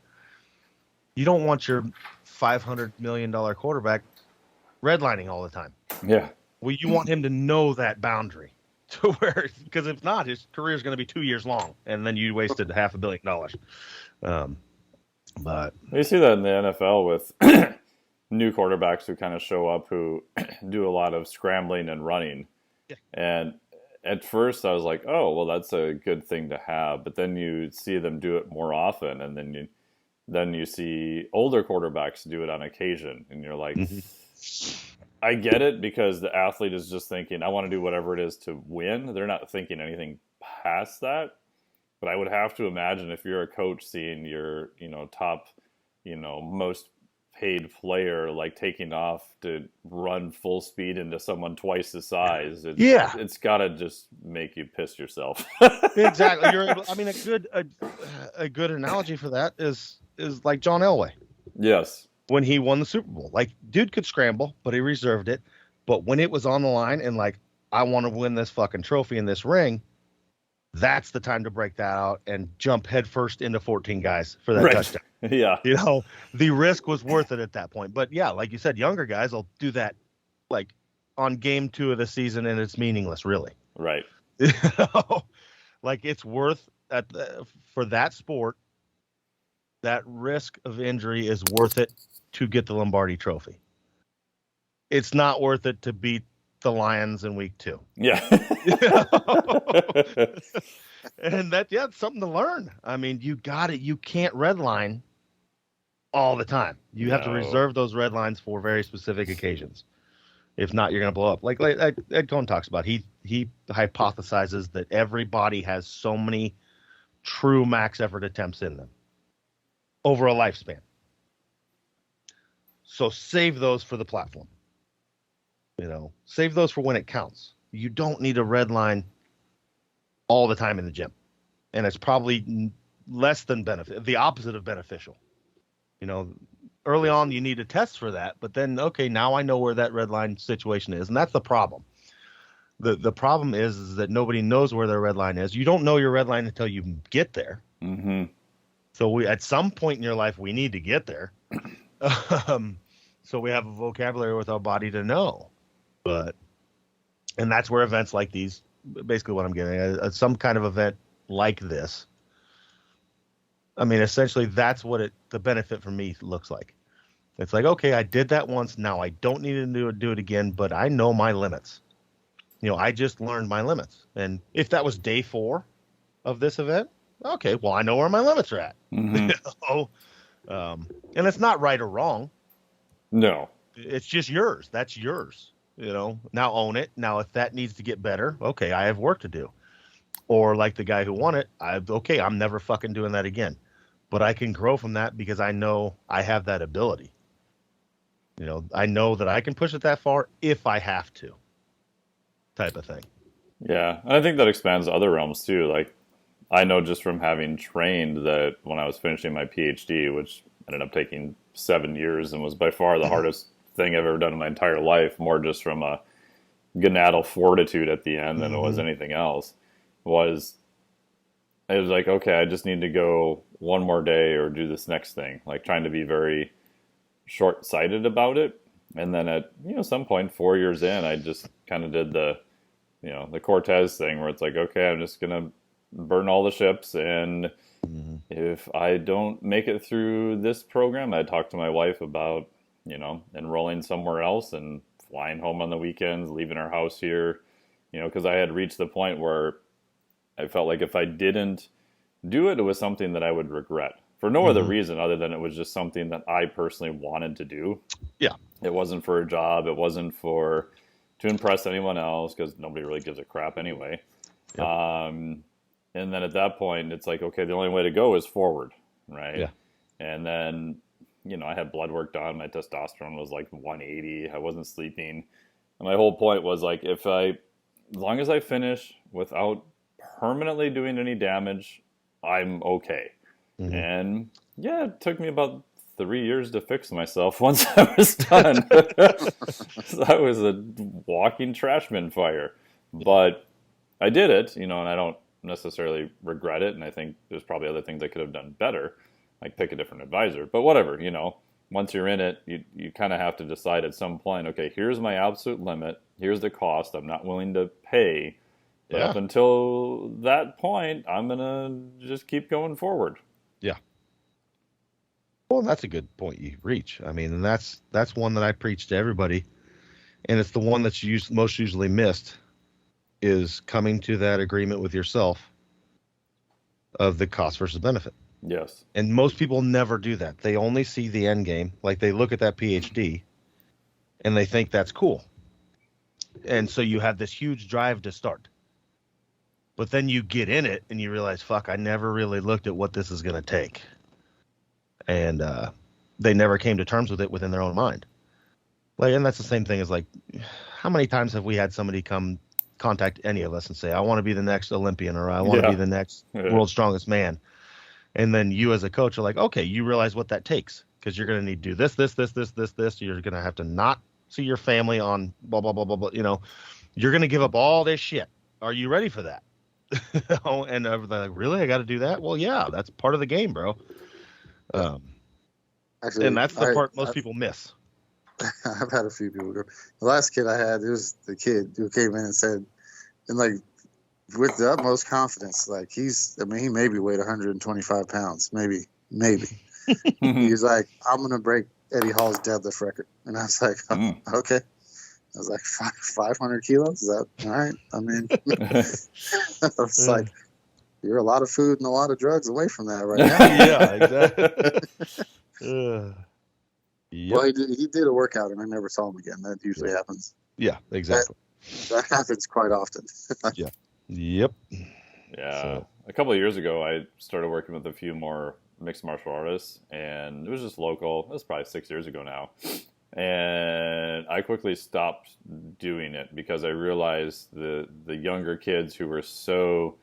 your $500 million quarterback redlining all the time. Yeah. Well, you want him to know that boundary to where, because if not, his career is going to be 2 years long, and then you wasted $500 million. But we see that in the NFL with new quarterbacks who kind of show up, who do a lot of scrambling and running. Yeah. And at first I was like, oh, well, that's a good thing to have. But then you see them do it more often. And then you see older quarterbacks do it on occasion. And you're like, I get it, because the athlete is just thinking, I want to do whatever it is to win. They're not thinking anything past that. But I would have to imagine, if you're a coach seeing your, top, most paid player, like, taking off to run full speed into someone twice the size. It's got to just make you piss yourself. Exactly. A good analogy for that is like John Elway. Yes. when he won the Super Bowl. Like, dude could scramble, but he reserved it. But when it was on the line and like, I want to win this fucking trophy in this ring, that's the time to break that out and jump headfirst into 14 guys for that touchdown. Yeah. You know, the risk was worth it at that point. But yeah, like you said, younger guys will do that like on game 2 of the season, and it's meaningless, really. Right. You know? Like, it's worth for that sport, that risk of injury is worth it to get the Lombardi Trophy. It's not worth it to beat the Lions in week 2. Yeah. And it's something to learn. I mean, you can't redline all the time. You have to reserve those red lines for very specific occasions. If not, you're going to blow up. Like Ed Cohn talks about, he hypothesizes that every body has so many true max effort attempts in them over a lifespan. So save those for the platform. You know, save those for when it counts. You don't need a red line all the time in the gym. And it's probably less than the opposite of beneficial. You know, early on you need a test for that, but then, okay, now I know where that red line situation is. And that's the problem. The problem is that nobody knows where their red line is. You don't know your red line until you get there. Mm-hmm. So at some point in your life, we need to get there. So we have a vocabulary with our body to know. And that's where events like these, basically what I'm getting at, some kind of event like this. I mean, essentially that's what the benefit for me looks like. It's like, okay, I did that once. Now I don't need to do it again, but I know my limits. You know, I just learned my limits. And if that was day 4 of this event, okay, well, I know where my limits are at. Mm-hmm. And it's not right or wrong. No. It's just yours. That's yours. You know, now own it. Now, if that needs to get better, okay, I have work to do. Or like the guy who won it, I'm never fucking doing that again. But I can grow from that because I know I have that ability. You know, I know that I can push it that far if I have to, type of thing. Yeah, and I think that expands to other realms too. Like, I know just from having trained that when I was finishing my PhD, which ended up taking 7 years and was by far the hardest thing I've ever done in my entire life, more just from a gonadal fortitude at the end than it was anything else, it was like, okay, I just need to go one more day or do this next thing, like trying to be very short-sighted about it. And then at some point 4 years in, I just kind of did the Cortez thing where it's like, okay, I'm just gonna burn all the ships, and if I don't make it through this program, I talked to my wife about enrolling somewhere else and flying home on the weekends, leaving our house here, because I had reached the point where I felt like if I didn't do it, it was something that I would regret for no other reason other than it was just something that I personally wanted to do. Yeah. It wasn't for a job. It wasn't to impress anyone else, because nobody really gives a crap anyway. Yep. And then at that point, it's like, okay, the only way to go is forward, right? Yeah. And then, I had blood work done. My testosterone was like 180. I wasn't sleeping. And my whole point was like, as long as I finish without permanently doing any damage, I'm okay. Mm-hmm. And yeah, it took me about 3 years to fix myself once I was done. So I was a walking trash bin fire. But I did it, and I don't necessarily regret it. And I think there's probably other things I could have done better, like pick a different advisor. But whatever, once you're in it, you kind of have to decide at some point, okay, here's my absolute limit. Here's the cost I'm not willing to pay. But up until that point, I'm going to just keep going forward. Yeah. Well, that's a good point you reach. I mean, and that's one that I preach to everybody. And it's the one that's most usually missed, is coming to that agreement with yourself of the cost versus benefit. Yes. And most people never do that. They only see the end game. Like, they look at that PhD and they think that's cool. And so you have this huge drive to start. But then you get in it and you realize, fuck, I never really looked at what this is going to take. And they never came to terms with it within their own mind. Like, and that's the same thing as, like, how many times have we had somebody come contact any of us and say, I want to be the next Olympian, or I want to be the next world's strongest man. And then you as a coach are like, okay, you realize what that takes. because you're going to need to do this. You're going to have to not see your family on blah, blah, blah, blah, blah. You're going to give up all this shit. Are you ready for that? And they're like, really? I got to do that? Well, yeah, that's part of the game, bro. Actually, and that's the part most people miss. I've had a few people go. The last kid I had, it was the kid who came in and said, and like with the utmost confidence, like he maybe weighed 125 pounds, maybe. He's like, I'm going to break Eddie Hall's deadlift record. And I was like, okay. I was like, 500 kilos? Is that all right? I mean, I was like, you're a lot of food and a lot of drugs away from that right now. Yeah, exactly. Yep. Well, he did a workout and I never saw him again. That usually happens. Yeah, exactly. That happens quite often. Yeah. Yep. Yeah. So. A couple of years ago, I started working with a few more mixed martial artists, and it was just local. It was probably 6 years ago now. And I quickly stopped doing it because I realized the younger kids who were so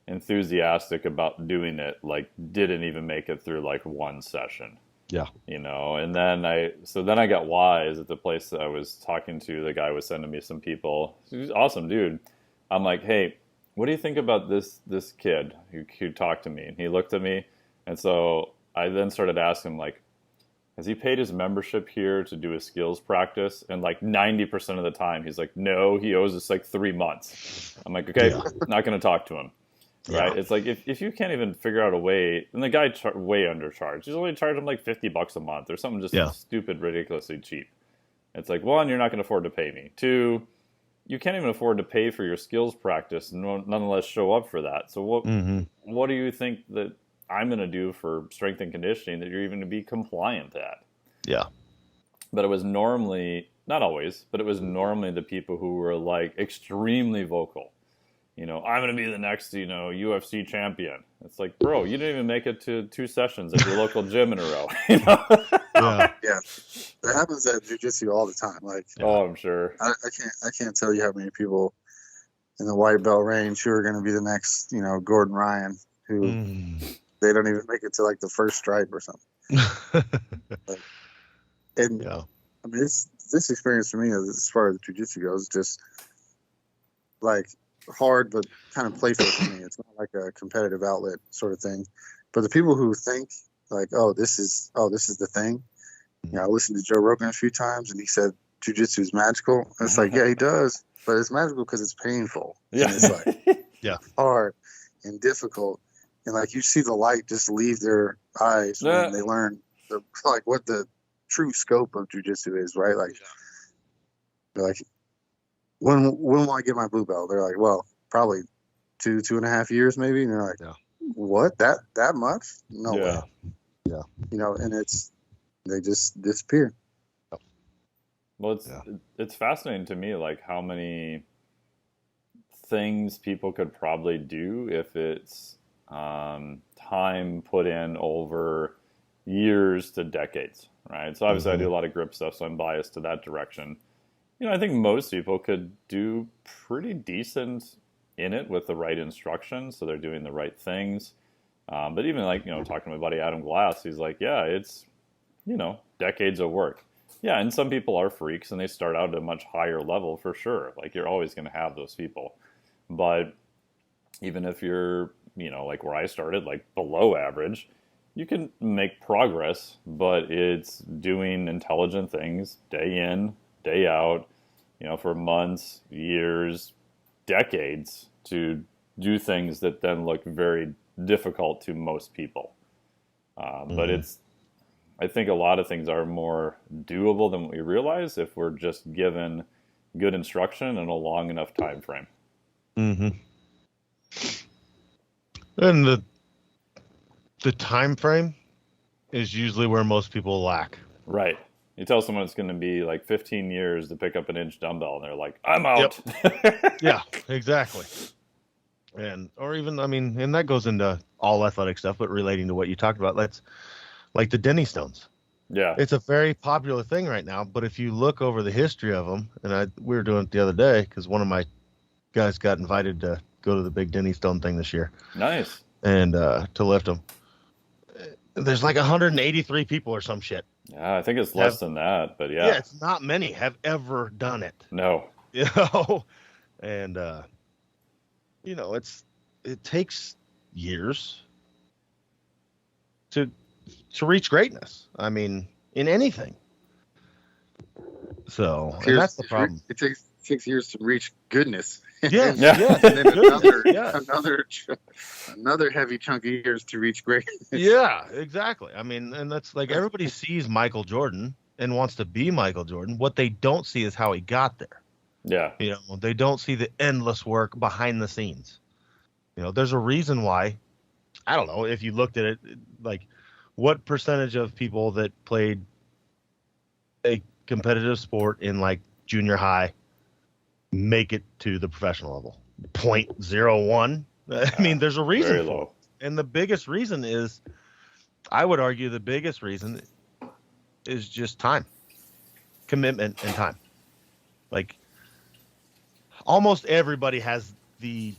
enthusiastic about doing it, like, didn't even make it through like one session. Yeah. And then I got wise at the place that I was talking to. The guy was sending me some people. He's an awesome dude. I'm like, hey, what do you think about this kid who talked to me? And he looked at me. And so I then started asking him, like, has he paid his membership here to do his skills practice? And like 90% of the time, he's like, no, he owes us like 3 months. I'm like, okay, not going to talk to him. Right? Yeah. It's like, if you can't even figure out a way, and the guy way undercharged. He's only charged him like $50 a month or something just stupid, ridiculously cheap. It's like, one, you're not going to afford to pay me. Two, you can't even afford to pay for your skills practice and nonetheless show up for that. So what do you think that I'm going to do for strength and conditioning that you're even going to be compliant at? Yeah. But it was normally, not always, but it was normally the people who were like extremely vocal. I'm going to be the next, UFC champion. It's like, bro, you didn't even make it to 2 sessions at your local gym in a row. Yeah. That happens at jiu-jitsu all the time. Like, oh, I'm sure. I can't tell you how many people in the white belt range who are going to be the next, Gordon Ryan, who they don't even make it to like the first stripe or something. I mean, this experience for me, as far as jiu-jitsu goes, just like hard but kind of playful for me. It's not like a competitive outlet sort of thing. But the people who think like, this is the thing. I listened to Joe Rogan a few times and he said jiu-jitsu is magical. And it's like, yeah, he does, but it's magical because it's painful. Yeah. And it's like hard and difficult. And like you see the light just leave their eyes when they learn what the true scope of jiu-jitsu is, right? Like, they're like, when will I get my blue belt? They're like, well, probably 2.5 years maybe. And they're like, what? That much? No way. Yeah. And they just disappear. Well, it's fascinating to me, like how many things people could probably do if it's time put in over years to decades, right? So obviously I do a lot of grip stuff, so I'm biased to that direction. I think most people could do pretty decent in it with the right instruction, so they're doing the right things. But even like, talking to my buddy Adam Glass, he's like, yeah, it's, decades of work. Yeah, and some people are freaks and they start out at a much higher level for sure. Like you're always going to have those people. But even if you're, like where I started, like below average, you can make progress, but it's doing intelligent things day in, day out, for months, years, decades to do things that then look very difficult to most people. But I think a lot of things are more doable than what we realize if we're just given good instruction and a long enough time frame. And the time frame is usually where most people lack. Right. You tell someone it's going to be like 15 years to pick up an inch dumbbell, and they're like, I'm out. Yep. Yeah, exactly. And that goes into all athletic stuff, but relating to what you talked about, that's like the Denny stones. Yeah. It's a very popular thing right now, but if you look over the history of them, and we were doing it the other day because one of my guys got invited to go to the big Denny stone thing this year. Nice. And to lift them. there's like 183 people or some shit. Yeah, I think it's less than that, but yeah. Yeah, it's not many have ever done it. No. You know, and you know, it takes years to reach greatness. I mean, in anything. So and that's the problem. It takes 6 years to reach goodness. Yes, Yeah. yes. And then Yes. another heavy chunk of years to reach greatness. Yeah, exactly. I mean, and that's like everybody sees Michael Jordan and wants to be Michael Jordan. What they don't see is how he got there. Yeah. You know, they don't see the endless work behind the scenes. You know, there's a reason why. I don't know if you looked at it, like what percentage of people that played a competitive sport in like junior high make it to the professional level? 0.01. I mean, there's a reason Very for low. it. And the biggest reason is, I would argue the biggest reason is just time, commitment and time. Like almost everybody has the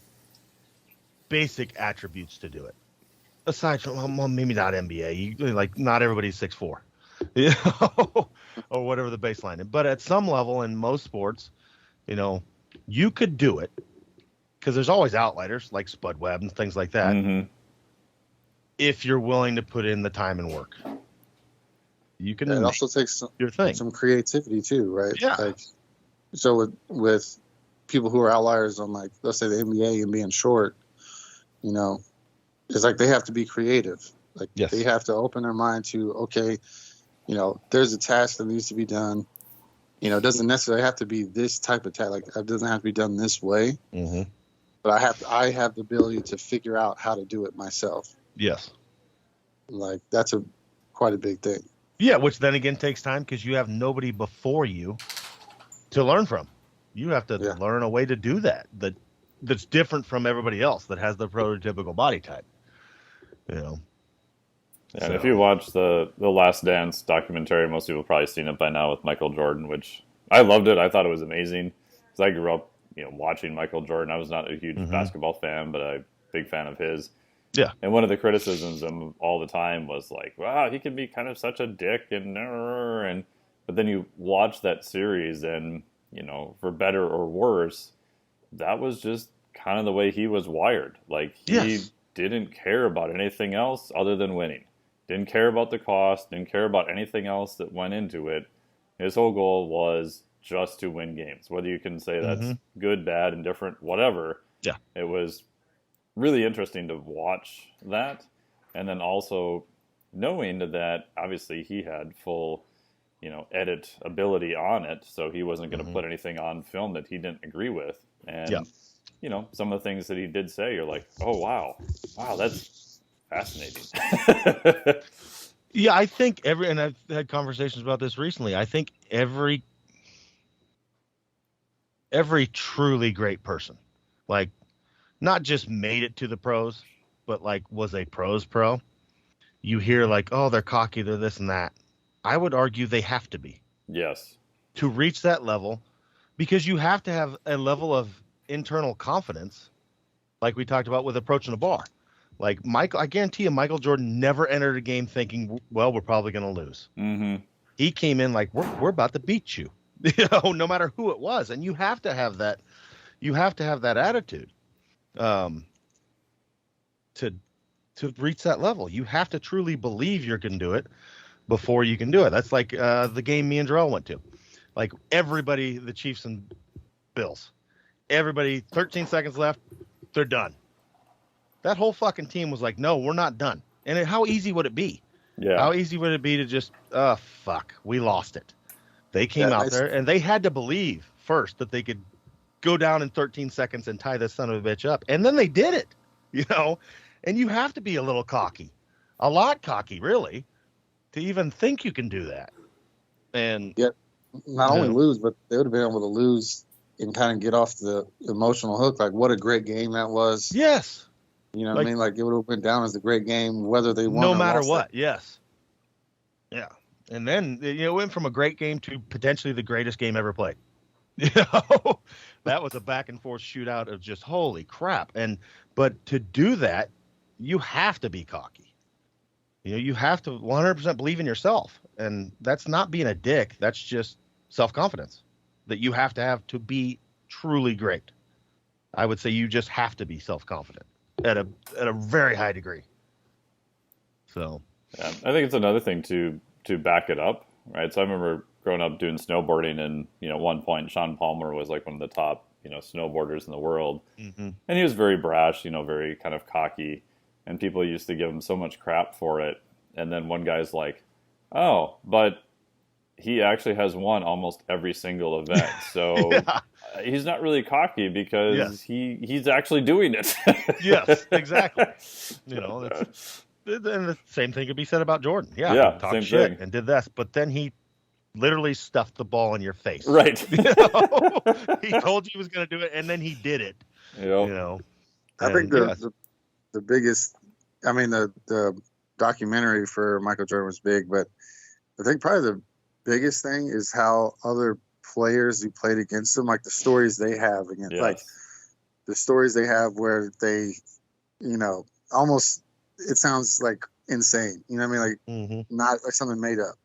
basic attributes to do it. Aside from, well, maybe not NBA, like not everybody's 6'4", you know, or whatever the baseline is. But at some level in most sports, you know, you could do it because there's always outliers like Spud Webb and things like that. Mm-hmm. if you're willing to put in the time and work. You can. It also takes your thing. some creativity too, right? Yeah. Like, so with people who are outliers on, like, let's say the NBA and being short, you know, it's like they have to be creative. Like, Yes. they have to open their mind to, okay, you know, there's a task that needs to be done. You know, it doesn't necessarily have to be this type of task. Like, it doesn't have to be done this way. Mm-hmm. But I have the ability to figure out how to do it myself. Yes. Like, that's quite a big thing. Yeah, which then again takes time because you have nobody before you to learn from. You have to learn a way to do that's different from everybody else that has the prototypical body type. You know. Yeah, and if you watch the Last Dance documentary, most people have probably seen it by now with Michael Jordan, which I loved it. I thought it was amazing because I grew up, watching Michael Jordan. I was not a huge basketball fan, but a big fan of his. Yeah. And one of the criticisms of all the time was like, wow, he can be kind of such a dick but then you watch that series and, for better or worse, that was just kind of the way he was wired. Like, he didn't care about anything else other than winning. Didn't care about the cost, didn't care about anything else that went into it. His whole goal was just to win games. Whether you can say that's good, bad, indifferent, whatever. Yeah. It was really interesting to watch that. And then also knowing that obviously he had full, edit ability on it. So he wasn't going to put anything on film that he didn't agree with. And, some of the things that he did say, you're like, oh, wow, that's fascinating. Yeah, I think and I've had conversations about this recently. I think every truly great person, like, not just made it to the pros, but like was a pros pro. You hear like, oh, they're cocky, they're this and that. I would argue they have to be. Yes. To reach that level, because you have to have a level of internal confidence, like we talked about with approaching a bar. Like I guarantee you, Michael Jordan never entered a game thinking, well, we're probably going to lose. Mm-hmm. He came in like, we're about to beat you, no matter who it was. And you have to have that. You have to have that attitude. To reach that level, you have to truly believe you can do it before you can do it. That's like the game me and Jarrell went to. Like everybody, the Chiefs and Bills, everybody, 13 seconds left, they're done. That whole fucking team was like, no, we're not done. And how easy would it be? Yeah. How easy would it be to just, fuck, we lost it. They came out there and they had to believe first that they could go down in 13 seconds and tie this son of a bitch up. And then they did it, and you have to be a little cocky, a lot cocky, really, to even think you can do that. And not only lose, but they would have been able to lose and kind of get off the emotional hook. Like, what a great game that was. Yes. You know what I mean? Like, it would have went down as a great game, whether they won or matter lost what. Yes. Yeah. And then, it went from a great game to potentially the greatest game ever played. That was a back and forth shootout of just holy crap. But to do that, you have to be cocky. You have to 100% believe in yourself, and that's not being a dick. That's just self-confidence that you have to be truly great. I would say you just have to be self-confident at a very high degree. So, yeah, I think it's another thing to back it up, right? So I remember growing up doing snowboarding, and at one point Sean Palmer was like one of the top snowboarders in the world, mm-hmm. and he was very brash, very kind of cocky, and people used to give him so much crap for it. And then one guy's like, "Oh, but he actually has won almost every single event, so yeah. He's not really cocky because he's actually doing it." Yes, exactly. And the same thing could be said about Jordan. Yeah, yeah, talked same shit thing. and did this, but then he literally stuffed the ball in your face. Right. He told you he was going to do it, and then he did it. Yep. I think the biggest, I mean, the documentary for Michael Jordan was big, but I think probably the biggest thing is how other players who played against him, like the stories they have against, like the stories they have where they, almost, it sounds like insane. You know what I mean? Like not like something made up.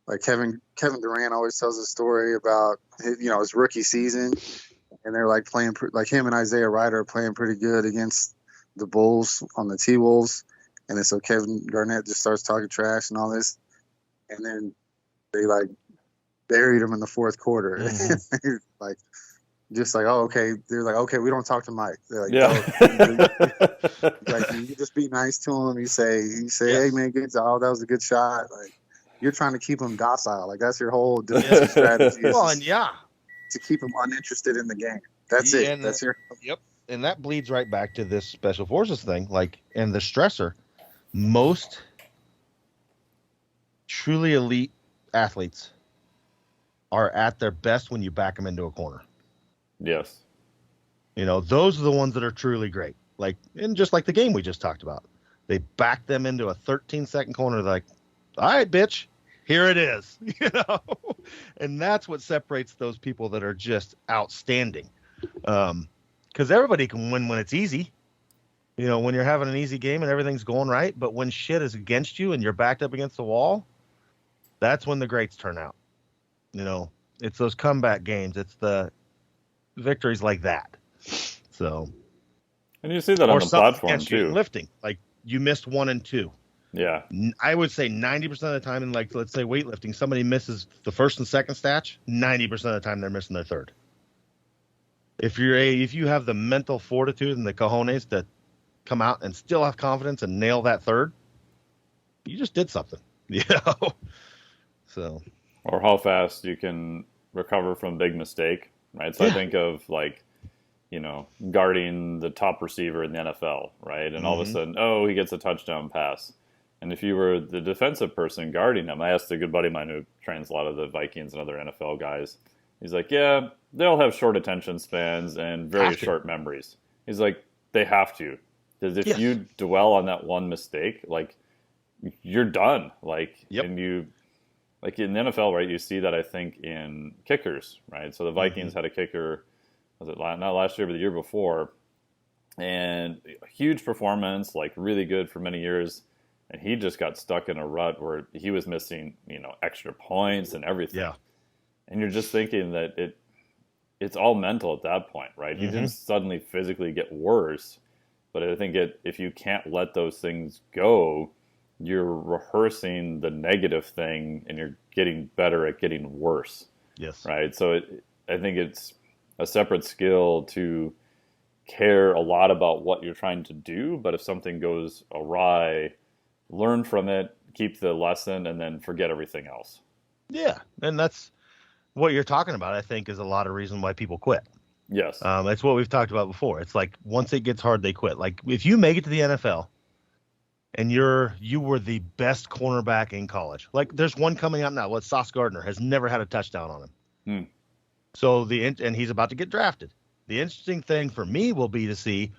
Like Kevin Durant always tells a story about his rookie season, and they're like playing like him and Isaiah Ryder are playing pretty good against the Bulls on the T-Wolves, and then so Kevin Garnett just starts talking trash and all this, and then they like buried him in the fourth quarter. like just like, oh, okay. They're like, okay, we don't talk to Mike. They're like, like you just be nice to him. You say, hey man, good job. That was a good shot. Like you're trying to keep him docile. Like that's your whole defensive strategy. To keep him uninterested in the game. That's it. And that's your. Yep. And that bleeds right back to this special forces thing. Like, and the stressor. Most truly elite athletes are at their best when you back them into a corner. Yes. Those are the ones that are truly great. Like, and just like the game we just talked about, they back them into a 13-second corner. They're like, all right, bitch, here it is. And that's what separates those people that are just outstanding. Because everybody can win when it's easy. When you're having an easy game and everything's going right, but when shit is against you and you're backed up against the wall, that's when the greats turn out. It's those comeback games. It's the victories like that. So, and you see that on the platform too. Lifting, like you missed 1 and 2. Yeah, I would say 90% of the time in, like, let's say weightlifting, somebody misses the first and second snatch. 90% of the time they're missing their third. If you have the mental fortitude and the cojones to come out and still have confidence and nail that third, you just did something. So, or how fast you can recover from a big mistake, right? So I think of like, guarding the top receiver in the NFL, right? And all of a sudden, he gets a touchdown pass. And if you were the defensive person guarding him, I asked a good buddy of mine who trains a lot of the Vikings and other NFL guys. He's like, yeah, they'll have short attention spans and very short memories. He's like, they have to. Because if you dwell on that one mistake, like, you're done. Like, and you, like in the NFL, right, you see that, I think, in kickers, right? So the Vikings had a kicker, was it not last year, but the year before, and huge performance, like really good for many years, and he just got stuck in a rut where he was missing, extra points and everything. Yeah. And you're just thinking that it's all mental at that point, right? He didn't suddenly physically get worse, but I think if you can't let those things go, you're rehearsing the negative thing and you're getting better at getting worse. Yes. Right? So I think it's a separate skill to care a lot about what you're trying to do, but if something goes awry, learn from it, keep the lesson, and then forget everything else. Yeah, and that's what you're talking about, I think, is a lot of reason why people quit. Yes. It's what we've talked about before. It's like once it gets hard, they quit. Like if you make it to the NFL and you were the best cornerback in college, like there's one coming out now. What Sauce Gardner has never had a touchdown on him. So and he's about to get drafted. The interesting thing for me will be to see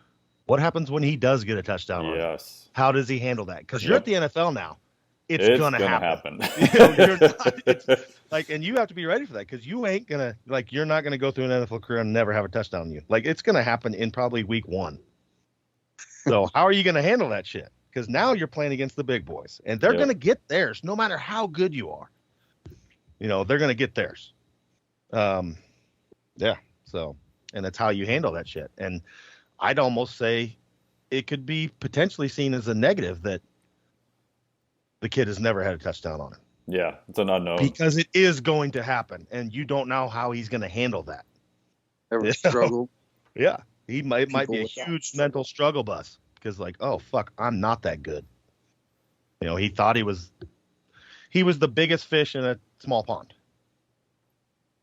what happens when he does get a touchdown on him. How does he handle that? Because you're at the NFL now. It's gonna happen. You're not, like, and you have to be ready for that because you ain't gonna you're not gonna go through an NFL career and never have a touchdown on you. Like it's gonna happen in probably week 1. So how are you gonna handle that shit? because now you're playing against the big boys, and they're going to get theirs no matter how good you are. They're going to get theirs. Yeah. So, and that's how you handle that shit. And I'd almost say it could be potentially seen as a negative that the kid has never had a touchdown on him. Yeah, it's an unknown. Because it is going to happen, and you don't know how he's going to handle that. Ever struggle? Yeah. It might be a huge mental struggle bus because, like, oh, fuck, I'm not that good. He thought he was the biggest fish in a small pond.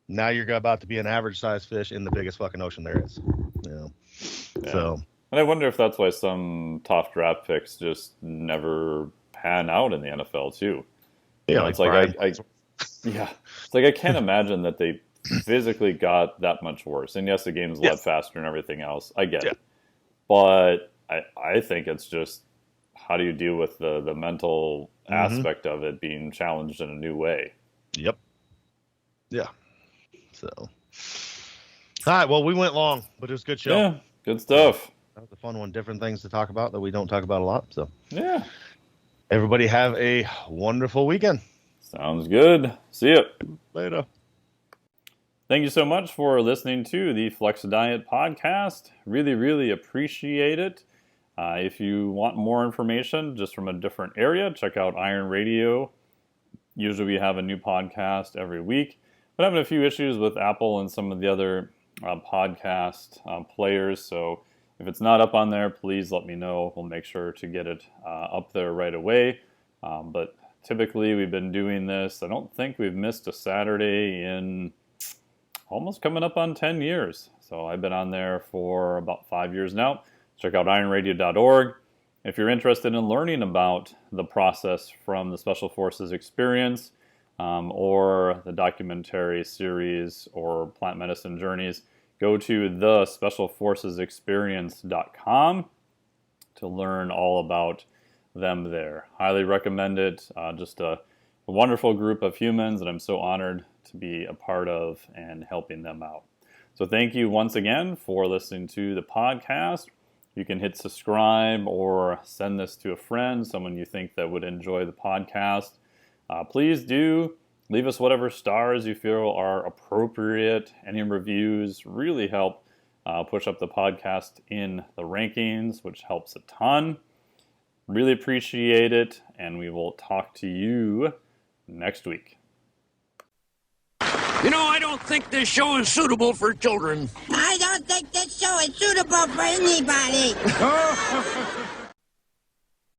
Now you're about to be an average sized fish in the biggest fucking ocean there is. Yeah. So. And I wonder if that's why some top draft picks just never pan out in the NFL too. Yeah, it's like I can't imagine that they physically got that much worse. And yes, the game's led faster and everything else. I get it. But I think it's just how do you deal with the mental aspect of it being challenged in a new way? Yep. Yeah. So. All right. Well, we went long, but it was a good show. Yeah. Good stuff. That was a fun one. Different things to talk about that we don't talk about a lot. So. Yeah. Everybody have a wonderful weekend. Sounds good. See ya. Later. Thank you so much for listening to the Flex Diet podcast. Really, really appreciate it. If you want more information just from a different area, check out Iron Radio. Usually we have a new podcast every week. But having a few issues with Apple and some of the other podcast players. So if it's not up on there, please let me know. We'll make sure to get it up there right away. But typically we've been doing this. I don't think we've missed a Saturday in almost coming up on 10 years. So I've been on there for about 5 years now. Check out ironradio.org. If you're interested in learning about the process from the Special Forces experience or the documentary series or plant medicine journeys, go to thespecialforcesexperience.com to learn all about them there. Highly recommend it. Just a wonderful group of humans that I'm so honored to be a part of and helping them out. So thank you once again for listening to the podcast. You can hit subscribe or send this to a friend, someone you think that would enjoy the podcast. Please do leave us whatever stars you feel are appropriate. Any reviews really help push up the podcast in the rankings, which helps a ton. Really appreciate it, and we will talk to you next week. I don't think this show is suitable for children. I don't think this show is suitable for anybody.